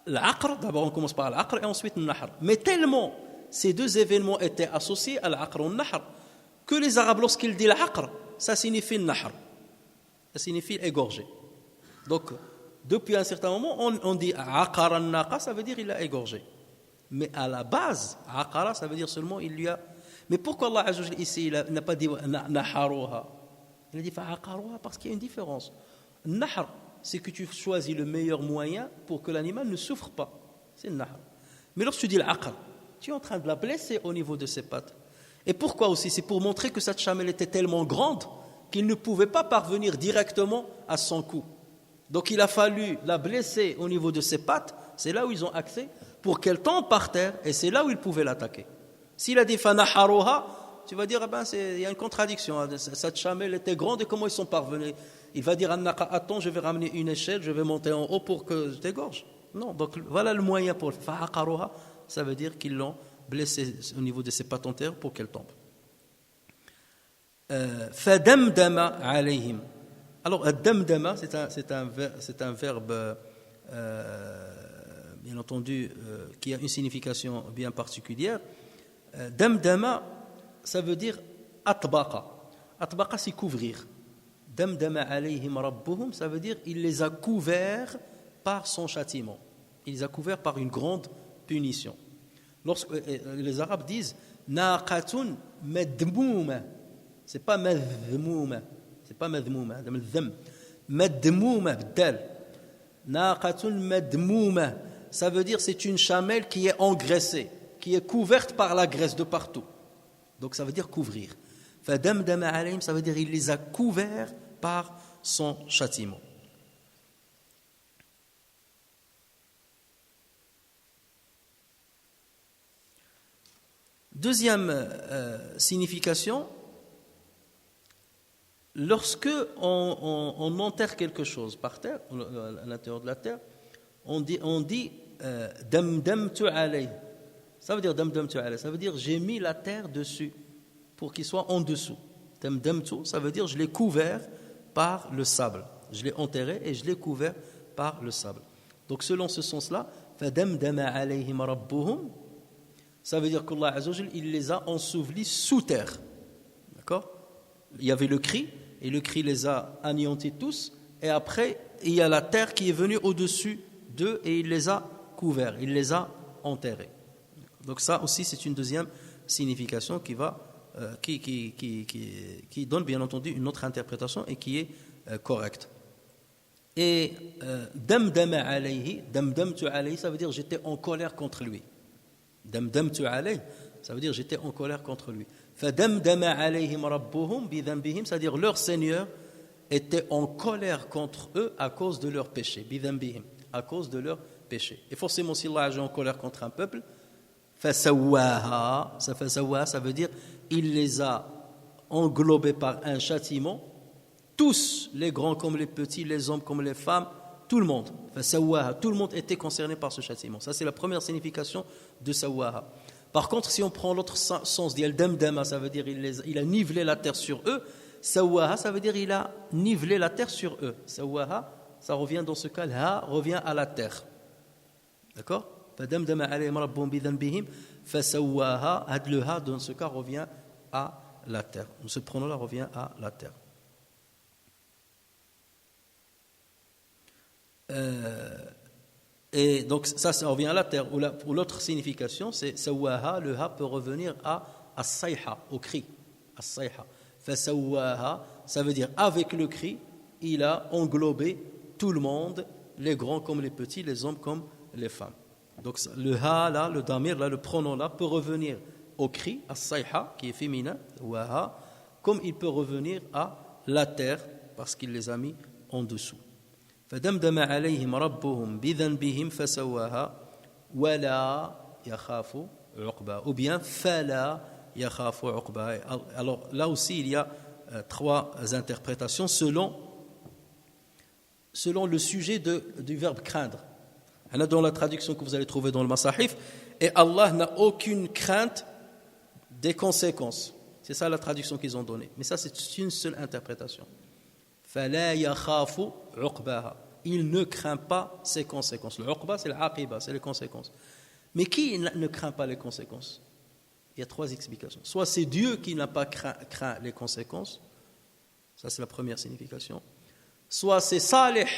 [SPEAKER 1] l'aqr, d'abord on commence par l'aqr et ensuite le nahr. Mais tellement ces deux événements étaient associés à l'aqr ou nahr, que les Arabes, lorsqu'ils disent l'aqr, ça signifie nahr, ça signifie égorger. Donc, depuis un certain moment, on dit aqar an-naqa, ça veut dire il a égorgé. Mais à la base, aqara, ça veut dire seulement il lui a. Mais pourquoi Allah Azza wa Jalla ici il n'a pas dit naharuha? Il a dit fa'aqaruha parce qu'il y a une différence. Nahr, c'est que tu choisis le meilleur moyen pour que l'animal ne souffre pas. C'est nahr. Mais lorsque tu dis l'aqar, tu es en train de la blesser au niveau de ses pattes. Et pourquoi aussi? C'est pour montrer que cette chamelle était tellement grande qu'il ne pouvait pas parvenir directement à son cou. Donc il a fallu la blesser au niveau de ses pattes, c'est là où ils ont accès, pour qu'elle tombe par terre, et c'est là où ils pouvaient l'attaquer. S'il a dit fanaharuha, tu vas dire, il y a une contradiction, cette chamelle était grande et comment ils sont parvenus? Il va dire, attends, je vais ramener une échelle, je vais monter en haut pour que je t'égorge. Non, donc voilà le moyen pour fa'aqaruha, ça veut dire qu'ils l'ont blessée au niveau de ses pattes en terre pour qu'elle tombe. Fadamdama alayhim. Alors, damdama, c'est un verbe, bien entendu, qui a une signification bien particulière. Damdama, ça veut dire atbaqa. Atbaqa, c'est couvrir. Damdama alayhim rabbuhum, ça veut dire il les a couverts par son châtiment. Il les a couverts par une grande punition. Lorsque les Arabes disent naqatun madmouma, c'est pas madmouma. C'est pas madmouma, madmouma bdal. Naqatun madmouma, ça veut dire c'est une chamelle qui est engraissée, qui est couverte par la graisse de partout. Donc ça veut dire couvrir. Fadamdama alayhim, ça veut dire il les a couverts par son châtiment. Deuxième signification, lorsque on enterre quelque chose par terre, à l'intérieur de la terre, on dit damdamtu alayh. Ça veut dire damdamtu alayh, ça veut dire j'ai mis la terre dessus pour qu'il soit en dessous. Damdamtu, ça veut dire je l'ai couvert par le sable. Je l'ai enterré et je l'ai couvert par le sable. Donc selon ce sens-là, fadamdama alayhim rabbuhum, ça veut dire qu'Allah Azza wa Jalla, il les a ensevelis sous terre. D'accord? Il y avait le cri, et le cri les a anéantis tous, et après, il y a la terre qui est venue au-dessus d'eux, et il les a couverts, il les a enterrés. Donc ça aussi, c'est une deuxième signification qui donne bien entendu une autre interprétation et qui est correcte. Et damdama alayhi, damdamtu alayhi, ça veut dire j'étais en colère contre lui. Damdamtu alayhi, ça veut dire j'étais en colère contre lui. Fadamdama alayhim rabbuhum bidhanbihim, c'est-à-dire leur Seigneur était en colère contre eux à cause de leur péché. Bidhanbihim, à cause de leur péché. Et forcément, si Allah est en colère contre un peuple, fasawwaha, ça veut dire il les a englobés par un châtiment, tous, les grands comme les petits, les hommes comme les femmes, tout le monde. Fasawwaha, tout le monde était concerné par ce châtiment. Ça, c'est la première signification de sawwaha. Par contre, si on prend l'autre sens d'il damdama, ça veut dire il a nivelé la terre sur eux. Sawwaha, ça veut dire il a nivelé la terre sur eux. Sawwaha, ça revient dans ce cas, ha revient à la terre. D'accord? Fadamdama alayhim rabbuhum bidhanbihim fasawwaha, le ha dans ce cas revient à la terre. Ce pronom-là revient à la terre. Et donc ça revient à la terre. Ou l'autre signification, c'est sawaha, le ha peut revenir à as-sayha, au cri. As-sayha. Fasawaha, ça veut dire avec le cri, il a englobé tout le monde, les grands comme les petits, les hommes comme les femmes. Donc le ha là, le damir là, le pronom là peut revenir au cri, as-sayha, qui est féminin, waha, comme il peut revenir à la terre parce qu'il les a mis en dessous. فدمدم عليهم ربهم بذنبهم فسواها ولا يخاف عقباها ou bien فلا يخاف عقباها. Alors là aussi il y a trois interprétations selon le sujet du verbe craindre. On a dans la traduction que vous allez trouver dans le Masahif, et Allah n'a aucune crainte des conséquences. C'est ça la traduction qu'ils ont donnée. Mais ça c'est une seule interprétation. فلا يخاف عقباها. Il ne craint pas ses conséquences. Le uqba, c'est l'aqiba, c'est les conséquences. Mais qui ne craint pas les conséquences? Il y a trois explications. Soit c'est Dieu qui n'a pas craint les conséquences, ça c'est la première signification. Soit c'est Salih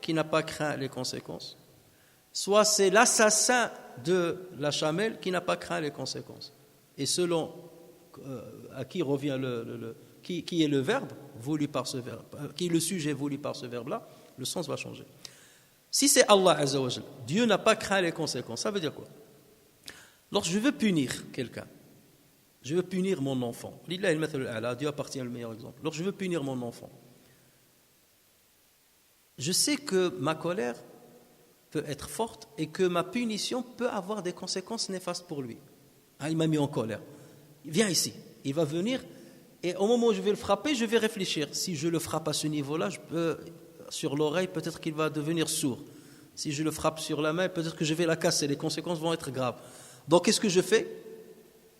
[SPEAKER 1] qui n'a pas craint les conséquences, soit c'est l'assassin de la chamelle qui n'a pas craint les conséquences. Et selon à qui revient qui est le verbe voulu par ce verbe, qui est le sujet voulu par ce verbe-là, le sens va changer. Si c'est Allah Azza wa Jal, Dieu n'a pas craint les conséquences, ça veut dire quoi? Lorsque je veux punir quelqu'un, je veux punir mon enfant, Dieu appartient le meilleur exemple. Lorsque je veux punir mon enfant, je sais que ma colère peut être forte et que ma punition peut avoir des conséquences néfastes pour lui. Il m'a mis en colère. Viens ici. Il va venir et au moment où je vais le frapper, je vais réfléchir. Si je le frappe à ce niveau-là, sur l'oreille, peut-être qu'il va devenir sourd. Si je le frappe sur la main, peut-être que je vais la casser. Les conséquences vont être graves. Donc, qu'est-ce que je fais?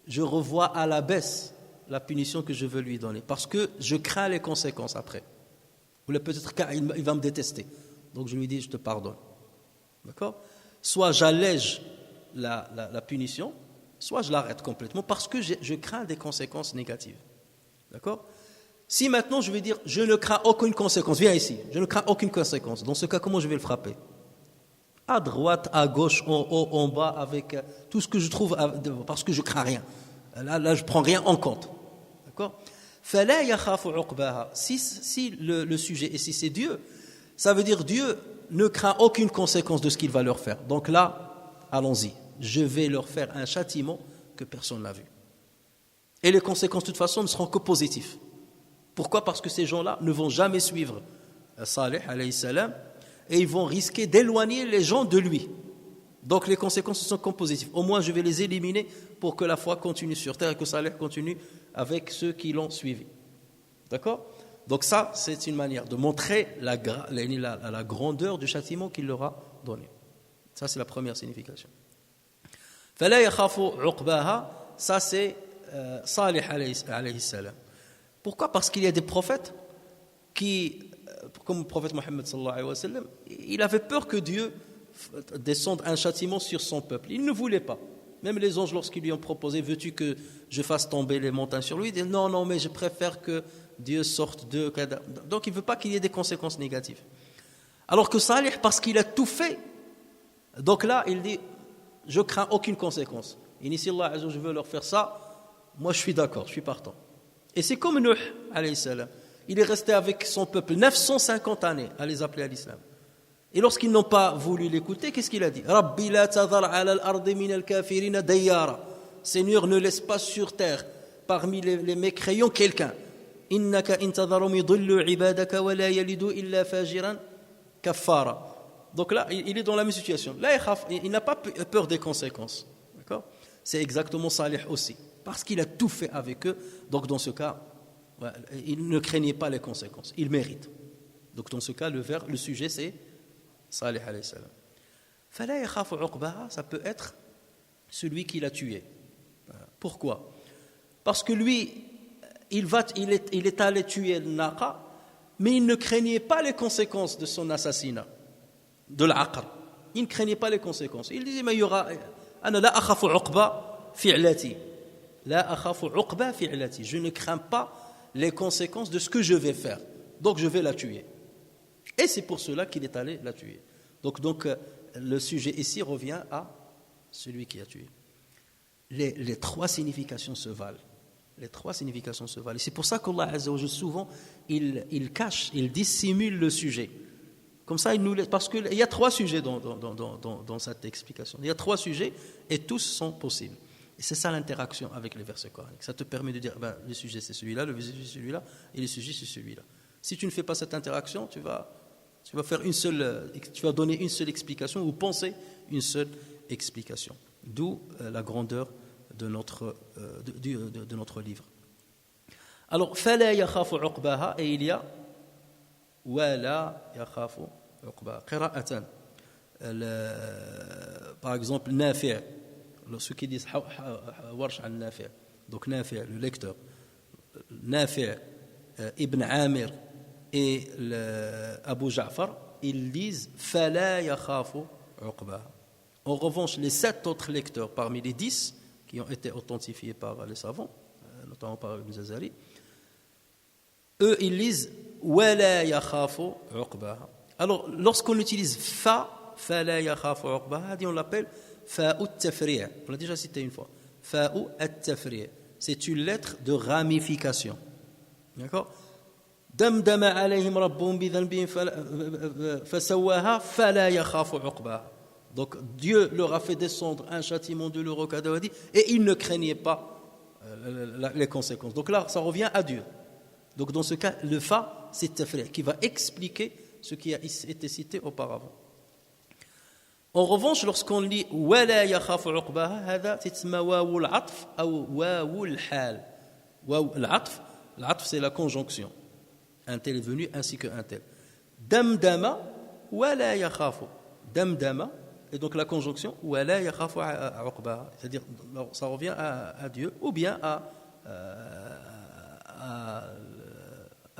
[SPEAKER 1] Je revois à la baisse la punition que je veux lui donner. Parce que je crains les conséquences après. Ou peut-être qu'il va me détester. Donc, je lui dis, je te pardonne. D'accord? Soit j'allège la punition, soit je l'arrête complètement parce que je crains des conséquences négatives. D'accord? Si maintenant je vais dire, je ne crains aucune conséquence, viens ici, je ne crains aucune conséquence. Dans ce cas, comment je vais le frapper? À droite, à gauche, en haut, en bas, avec tout ce que je trouve, parce que je ne crains rien. Là, je ne prends rien en compte. D'accord? Si le sujet, et si c'est Dieu, ça veut dire Dieu ne craint aucune conséquence de ce qu'il va leur faire. Donc là, allons-y. Je vais leur faire un châtiment que personne n'a vu. Et les conséquences, de toute façon, ne seront que positives. Pourquoi? Parce que ces gens-là ne vont jamais suivre Salih, alayhi salam, et ils vont risquer d'éloigner les gens de lui. Donc les conséquences sont comme positives. Au moins, je vais les éliminer pour que la foi continue sur terre et que Salih continue avec ceux qui l'ont suivi. D'accord? Donc ça, c'est une manière de montrer la grandeur du châtiment qu'il leur a donné. Ça, c'est la première signification. فَلَا يَخَافُ عُقْبَاهَا, ça c'est Salih alayhi salam. Pourquoi? Parce qu'il y a des prophètes qui, comme le prophète Mohammed sallallahu alayhi wa sallam, il avait peur que Dieu descende un châtiment sur son peuple. Il ne voulait pas. Même les anges, lorsqu'ils lui ont proposé, veux-tu que je fasse tomber les montagnes sur lui? Il dit non, mais je préfère que Dieu sorte d'eux. Donc il ne veut pas qu'il y ait des conséquences négatives. Alors que Salih, parce qu'il a tout fait, donc là, il dit, je crains aucune conséquence. Et si Allah, je veux leur faire ça, moi je suis d'accord, je suis partant. Et c'est comme Nuh, alayhi salam. Il est resté avec son peuple 950 années à les appeler à l'islam. Et lorsqu'ils n'ont pas voulu l'écouter, qu'est-ce qu'il a dit? Rabbi la tadhar ala al-ardi min al-kafirina dayyara. Seigneur, ne laisse pas sur terre parmi les mécréants quelqu'un. Innaka intadharum yudillu ibadaka wa la yalidu illa fajiran kaffara. Donc là, il est dans la même situation. Là, il n'a pas peur des conséquences. D'accord? C'est exactement Salih aussi. Parce qu'il a tout fait avec eux. Donc dans ce cas, il ne craignait pas les conséquences. Il mérite. Donc dans ce cas, le sujet c'est Salih alayhi salam. Fala yakhafu uqbaha, ça peut être celui qui l'a tué. Pourquoi? Parce que lui, il est allé tuer le naqa, mais il ne craignait pas les conséquences de son assassinat, de l'aqr. Il ne craignait pas les conséquences. Il disait, mais il y aura, ana la akhafu uqba fi'lati. La akhafu uqba fi'lati. Je ne crains pas les conséquences de ce que je vais faire. Donc je vais la tuer. Et c'est pour cela qu'il est allé la tuer. Donc le sujet ici revient à celui qui a tué. Les trois significations se valent. Les trois significations se valent. Et c'est pour ça qu'Allah Azza wa Jalla, souvent, il cache, il dissimule le sujet. Comme ça, il nous laisse, parce qu'il y a trois sujets dans cette explication. Il y a trois sujets et tous sont possibles. Et c'est ça l'interaction avec les versets coraniques. Ça te permet de dire, le sujet c'est celui-là, le sujet c'est celui-là, et le sujet c'est celui-là. Si tu ne fais pas cette interaction, tu vas donner une seule explication ou penser une seule explication. D'où la grandeur de notre livre. Alors, فَلَا يَخَافُ عُقْبَاهَا, et il y a وَلَا يَخَافُ عُقْبَاهَا. قراءة. Par exemple, Nafi', ceux qui disent Warsh al Nafi', donc Nafi', le lecteur, Nafi', Ibn Amir et Abu Ja'far, ils disent فَلَا يَخَافُ عُقْبَاهَا. En revanche, les 7 autres lecteurs parmi les 10 qui ont été authentifiés par les savants, notamment par Ibn Jazari, eux, ils lisent وَلَا يَخَافُ عُقْبَهَا. Alors, lorsqu'on utilise فَلَا يَخَافُ عُقْبَهَا, on l'appelle فَاءُ التَّفْرِيعِ. On l'a déjà cité une fois. فَاءُ التَّفْرِيعِ. C'est une lettre de ramification. D'accord? دَمْدَمَ عَلَيْهِمْ رَبُّهُمْ بِذَنْبِهِمْ فَسَوَّاهَا فَلَا يَخَافُ عُقْبَهَا. Donc, Dieu leur a fait descendre un châtiment de leur Kadawadi et ils ne craignaient pas les conséquences. Donc là, ça revient à Dieu. Donc dans ce cas, le fa, c'est tafri' qui va expliquer ce qui a été cité auparavant. En revanche, lorsqu'on lit وَلَا يَخَافُ عُقْبَهَا, هذا تسمى واو العطف أو واو الحال. واو العطف, العطف c'est la conjonction. Un tel est venu ainsi qu'un tel. دَمْدَمَ وَلَا يَخَافُ. دَمْدَمَ, et donc la conjonction وَلَا يَخَافُ عُقْبَهَا. C'est-à-dire, ça revient à Dieu ou bien à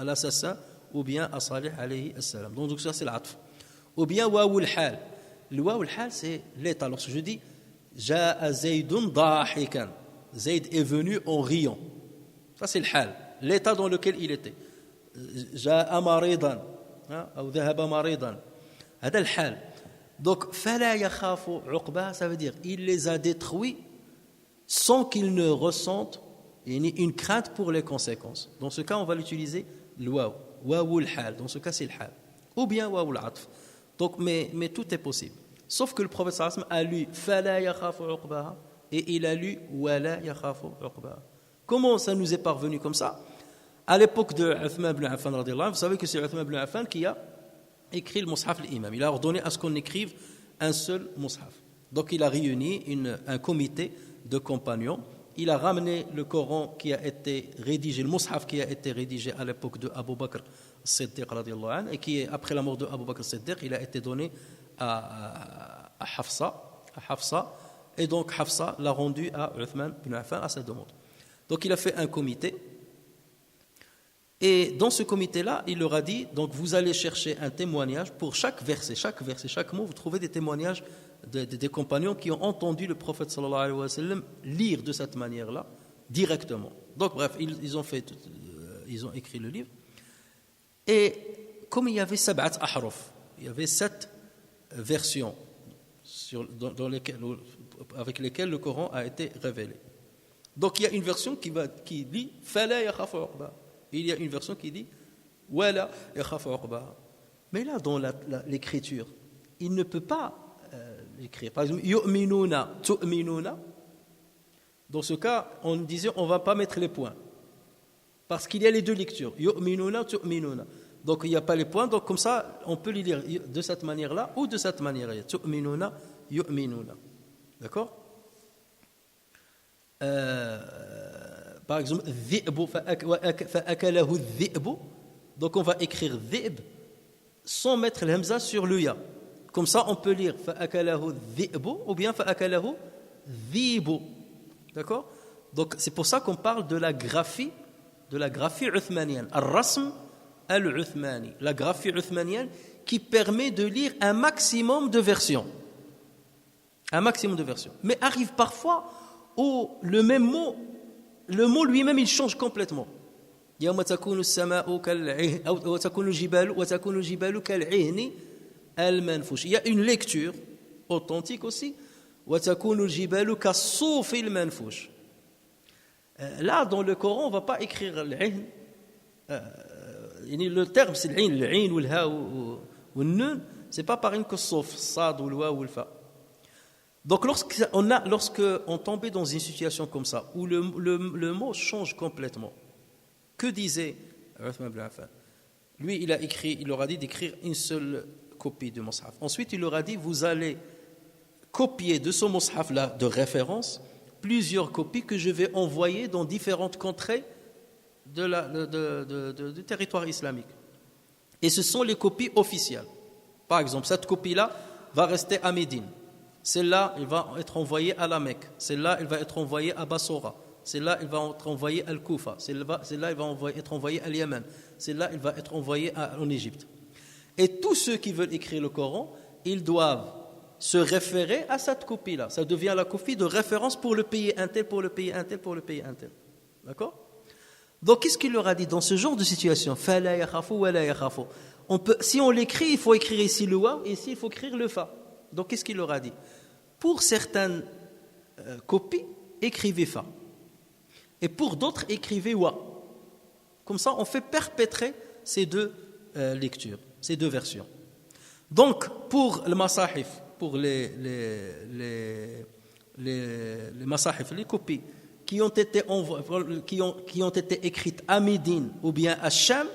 [SPEAKER 1] l'assassin ou bien à Salih alayhi salam. Donc ça c'est l'atf. Ou bien waou al-hal. Le waou al-hal c'est l'état. Lorsque je dis Ja'a Zaydun dahikan, Zayd est venu en riant. Ça c'est le hal, l'état dans lequel il était. Ja'a maridan ou dhahaba maridan. هذا الحال. Donc fala yakhafu uqba, ça veut dire il les a détruits sans qu'ils ne ressentent une crainte pour les conséquences. Dans ce cas, on va l'utiliser le waou al-hal. Dans ce cas, c'est le hal. Ou bien waou al-atf. Donc, mais tout est possible. Sauf que le prophète sallallahu alayhi wa sallam a lu fala yakhafu uqbaha et il a lu wala yakhafu uqbaha. Comment ça nous est parvenu comme ça? À l'époque de Uthman ibn Affan radiyallahu anhu, vous savez que c'est Uthman ibn Affan qui a écrit le mushaf l'imam. Il a ordonné à ce qu'on écrive un seul mushaf. Donc, il a réuni un comité de compagnons. Il a ramené le Coran qui a été rédigé, le mushaf qui a été rédigé à l'époque de Abu Bakr Siddiq radiyallahu anhu, et qui est, après la mort de Abu Bakr Siddiq, il a été donné à Hafsa, et donc Hafsa l'a rendu à Uthman ibn Affan à sa demande. Donc il a fait un comité, et dans ce comité-là, il leur a dit, donc vous allez chercher un témoignage pour chaque verset, chaque mot, vous trouvez des témoignages des compagnons qui ont entendu le prophète sallallahu alayhi wa sallam lire de cette manière-là, directement. Donc bref, ils ont écrit le livre. Et comme il y avait sab'at ahruf, il y avait 7 versions avec lesquelles le Coran a été révélé. Donc il y a une version qui dit « Fala yakhafu uqba ». Il y a une version qui dit « Wala yakhafu uqba ». Mais là, dans l'écriture, il ne peut pas l'écrire. Par exemple, yu'minuna, tu'minuna. Dans ce cas, on disait on ne va pas mettre les points. Parce qu'il y a les deux lectures. Yu'minuna, tu'minuna. Donc il n'y a pas les points. Donc comme ça, on peut les lire de cette manière-là ou de cette manière-là. Tu'minuna, yu'minuna. D'accord? Par exemple, dhi'bu fa'akalahu dhi'bu. Donc on va écrire dhi'b sans mettre le hamza sur le ya. Comme ça, on peut lire fa'akalahu dhi'bu ou bien fa'akalahu dhi'bu. D'accord? Donc, c'est pour ça qu'on parle de la graphie uthmanienne. Al-rasm al-uthmani. La graphie uthmanienne qui permet de lire un maximum de versions. Un maximum de versions. Mais arrive parfois où le même mot, le mot lui-même, il change complètement. يوم تكون السماء كالعهن أو تكون الجبال كالعهن المنفوش. Il y a une lecture authentique aussi. وتكون الجبال كالصوف المنفوش. Là, dans le Coran, on ne va pas écrire l'in. Le terme, c'est l'in ou le ha ou le nun. Ce n'est pas pareil que sauf, sad ou le wa ou le fa. Donc, lorsqu'on tombait dans une situation comme ça, où le mot change complètement, que disait Uthman ibn Affan? Lui, il leur a dit d'écrire une seule copie de Mus'haf. Ensuite, il leur a dit, vous allez copier de ce Mus'haf-là de référence plusieurs copies que je vais envoyer dans différentes contrées du territoire islamique. Et ce sont les copies officielles. Par exemple, cette copie-là va rester à Médine. Celle-là, elle va être envoyée à la Mecque. Celle-là, elle va être envoyée à Bassora. Celle-là, elle va être envoyée à Al-Koufa. Celle-là, elle va être envoyée à Yémen. Celle-là, elle va être envoyée en Égypte. Et tous ceux qui veulent écrire le Coran, ils doivent se référer à cette copie-là. Ça devient la copie de référence pour le pays intel, pour le pays intel, pour le pays intel. D'accord? Donc, qu'est-ce qu'il leur a dit dans ce genre de situation? Fala yakhafu wa la yakhafu. Si on l'écrit, il faut écrire ici le wa, et ici il faut écrire le fa. Donc, qu'est-ce qu'il leur a dit? Pour certaines copies, écrivez fa. Et pour d'autres, écrivez wa. Comme ça, on fait perpétrer ces deux lectures, ces deux versions. Donc, pour le masahif, pour les masahif, les copies qui ont été écrites à Médine ou bien à Cham,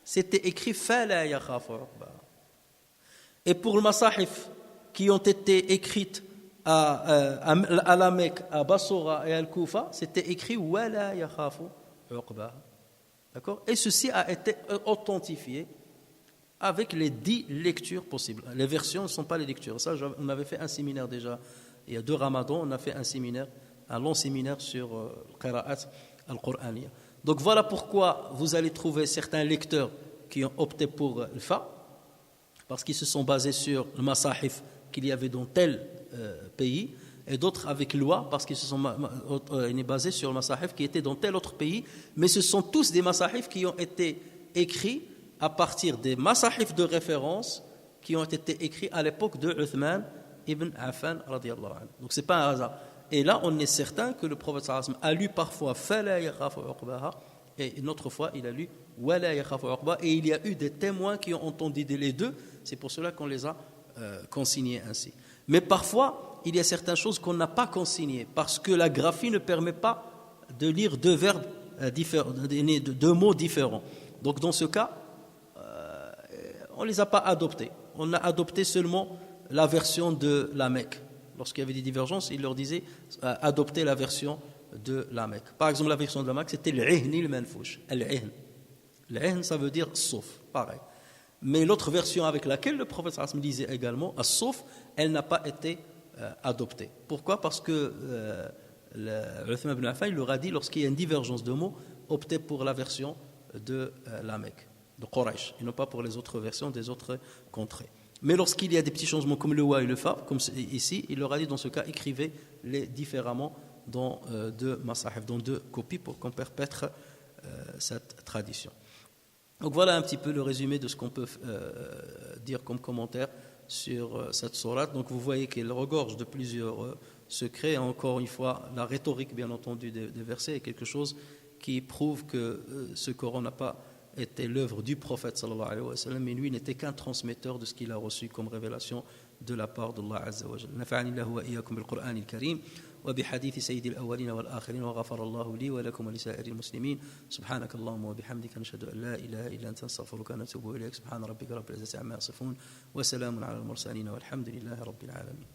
[SPEAKER 1] c'était écrit Fala yakhafu uqba. Et pour le masahif qui ont été écrites à la Mecque, à Bassora et à Al-Koufa, c'était écrit Wala yakhafu uqba. D'accord? Et ceci a été authentifié avec les 10 lectures possibles. Les versions ne sont pas les lectures. Ça, on avait fait un séminaire déjà. Il y a 2 ramadans, on a fait un long séminaire sur Qira'at al-Qur'aniyya. Donc voilà pourquoi vous allez trouver certains lecteurs qui ont opté pour le Fa, parce qu'ils se sont basés sur le Masahif qu'il y avait dans tel pays, et d'autres avec loi, parce qu'ils se sont basés sur le Masahif qui était dans tel autre pays, mais ce sont tous des Masahif qui ont été écrits à partir des Masahif de référence qui ont été écrits à l'époque de Uthman ibn Affan radiyallahu anhu. Donc c'est pas un hasard. Et là, on est certain que le prophète sallallahu alayhi wa sallam a lu parfois Fala yakhafu uqbaha, et une autre fois il a lu Wala yakhafu uqba, et il y a eu des témoins qui ont entendu les deux. C'est pour cela qu'on les a consignés ainsi. Mais parfois, il y a certaines choses qu'on n'a pas consignées parce que la graphie ne permet pas de lire deux verbes différents, deux mots différents. Donc dans ce cas, on ne les a pas adoptés. On a adopté seulement la version de la Mecque. Lorsqu'il y avait des divergences, il leur disait adopter la version de la Mecque. Par exemple, la version de la Mecque, c'était l'ihni al-manfouch. L'ihn, ça veut dire sauf, pareil. Mais l'autre version avec laquelle le prophète sallallahu alayhi wa sallam disait également as-sauf, elle n'a pas été adoptée. Pourquoi? Parce que Uthman ibn Affan, il leur a dit, lorsqu'il y a une divergence de mots, optez pour la version de la Mecque, de Quraysh, et non pas pour les autres versions des autres contrées. Mais lorsqu'il y a des petits changements comme le wa et le fa, comme ici, il leur a dit dans ce cas, écrivez-les différemment dans deux masahif, dans deux copies pour qu'on perpètre cette tradition. Donc voilà un petit peu le résumé de ce qu'on peut dire comme commentaire sur cette sourate. Donc vous voyez qu'elle regorge de plusieurs secrets. Encore une fois, la rhétorique bien entendu des versets est quelque chose qui prouve que ce Coran n'a pas été l'œuvre du prophète sallallahu alayhi wa sallam, mais lui n'était qu'un transmetteur de ce qu'il a reçu comme révélation de la part d'Allah azza wa jalla. Nafa'ani Allahu wa iyyakum bil Qur'an al-Karim wa bi hadith sayyid al-awwalin wal akhirin wa ghafara Allahu li wa lakum wa li sa'iril muslimin. Subhanak Allahumma wa bihamdika nashhadu an la ilaha illa anta nastaghfiruka wa natubu ilayk. Subhana rabbika rabbil izzati amma yasifun wa salamun ala al-mursalin walhamdulillahi rabbil alamin.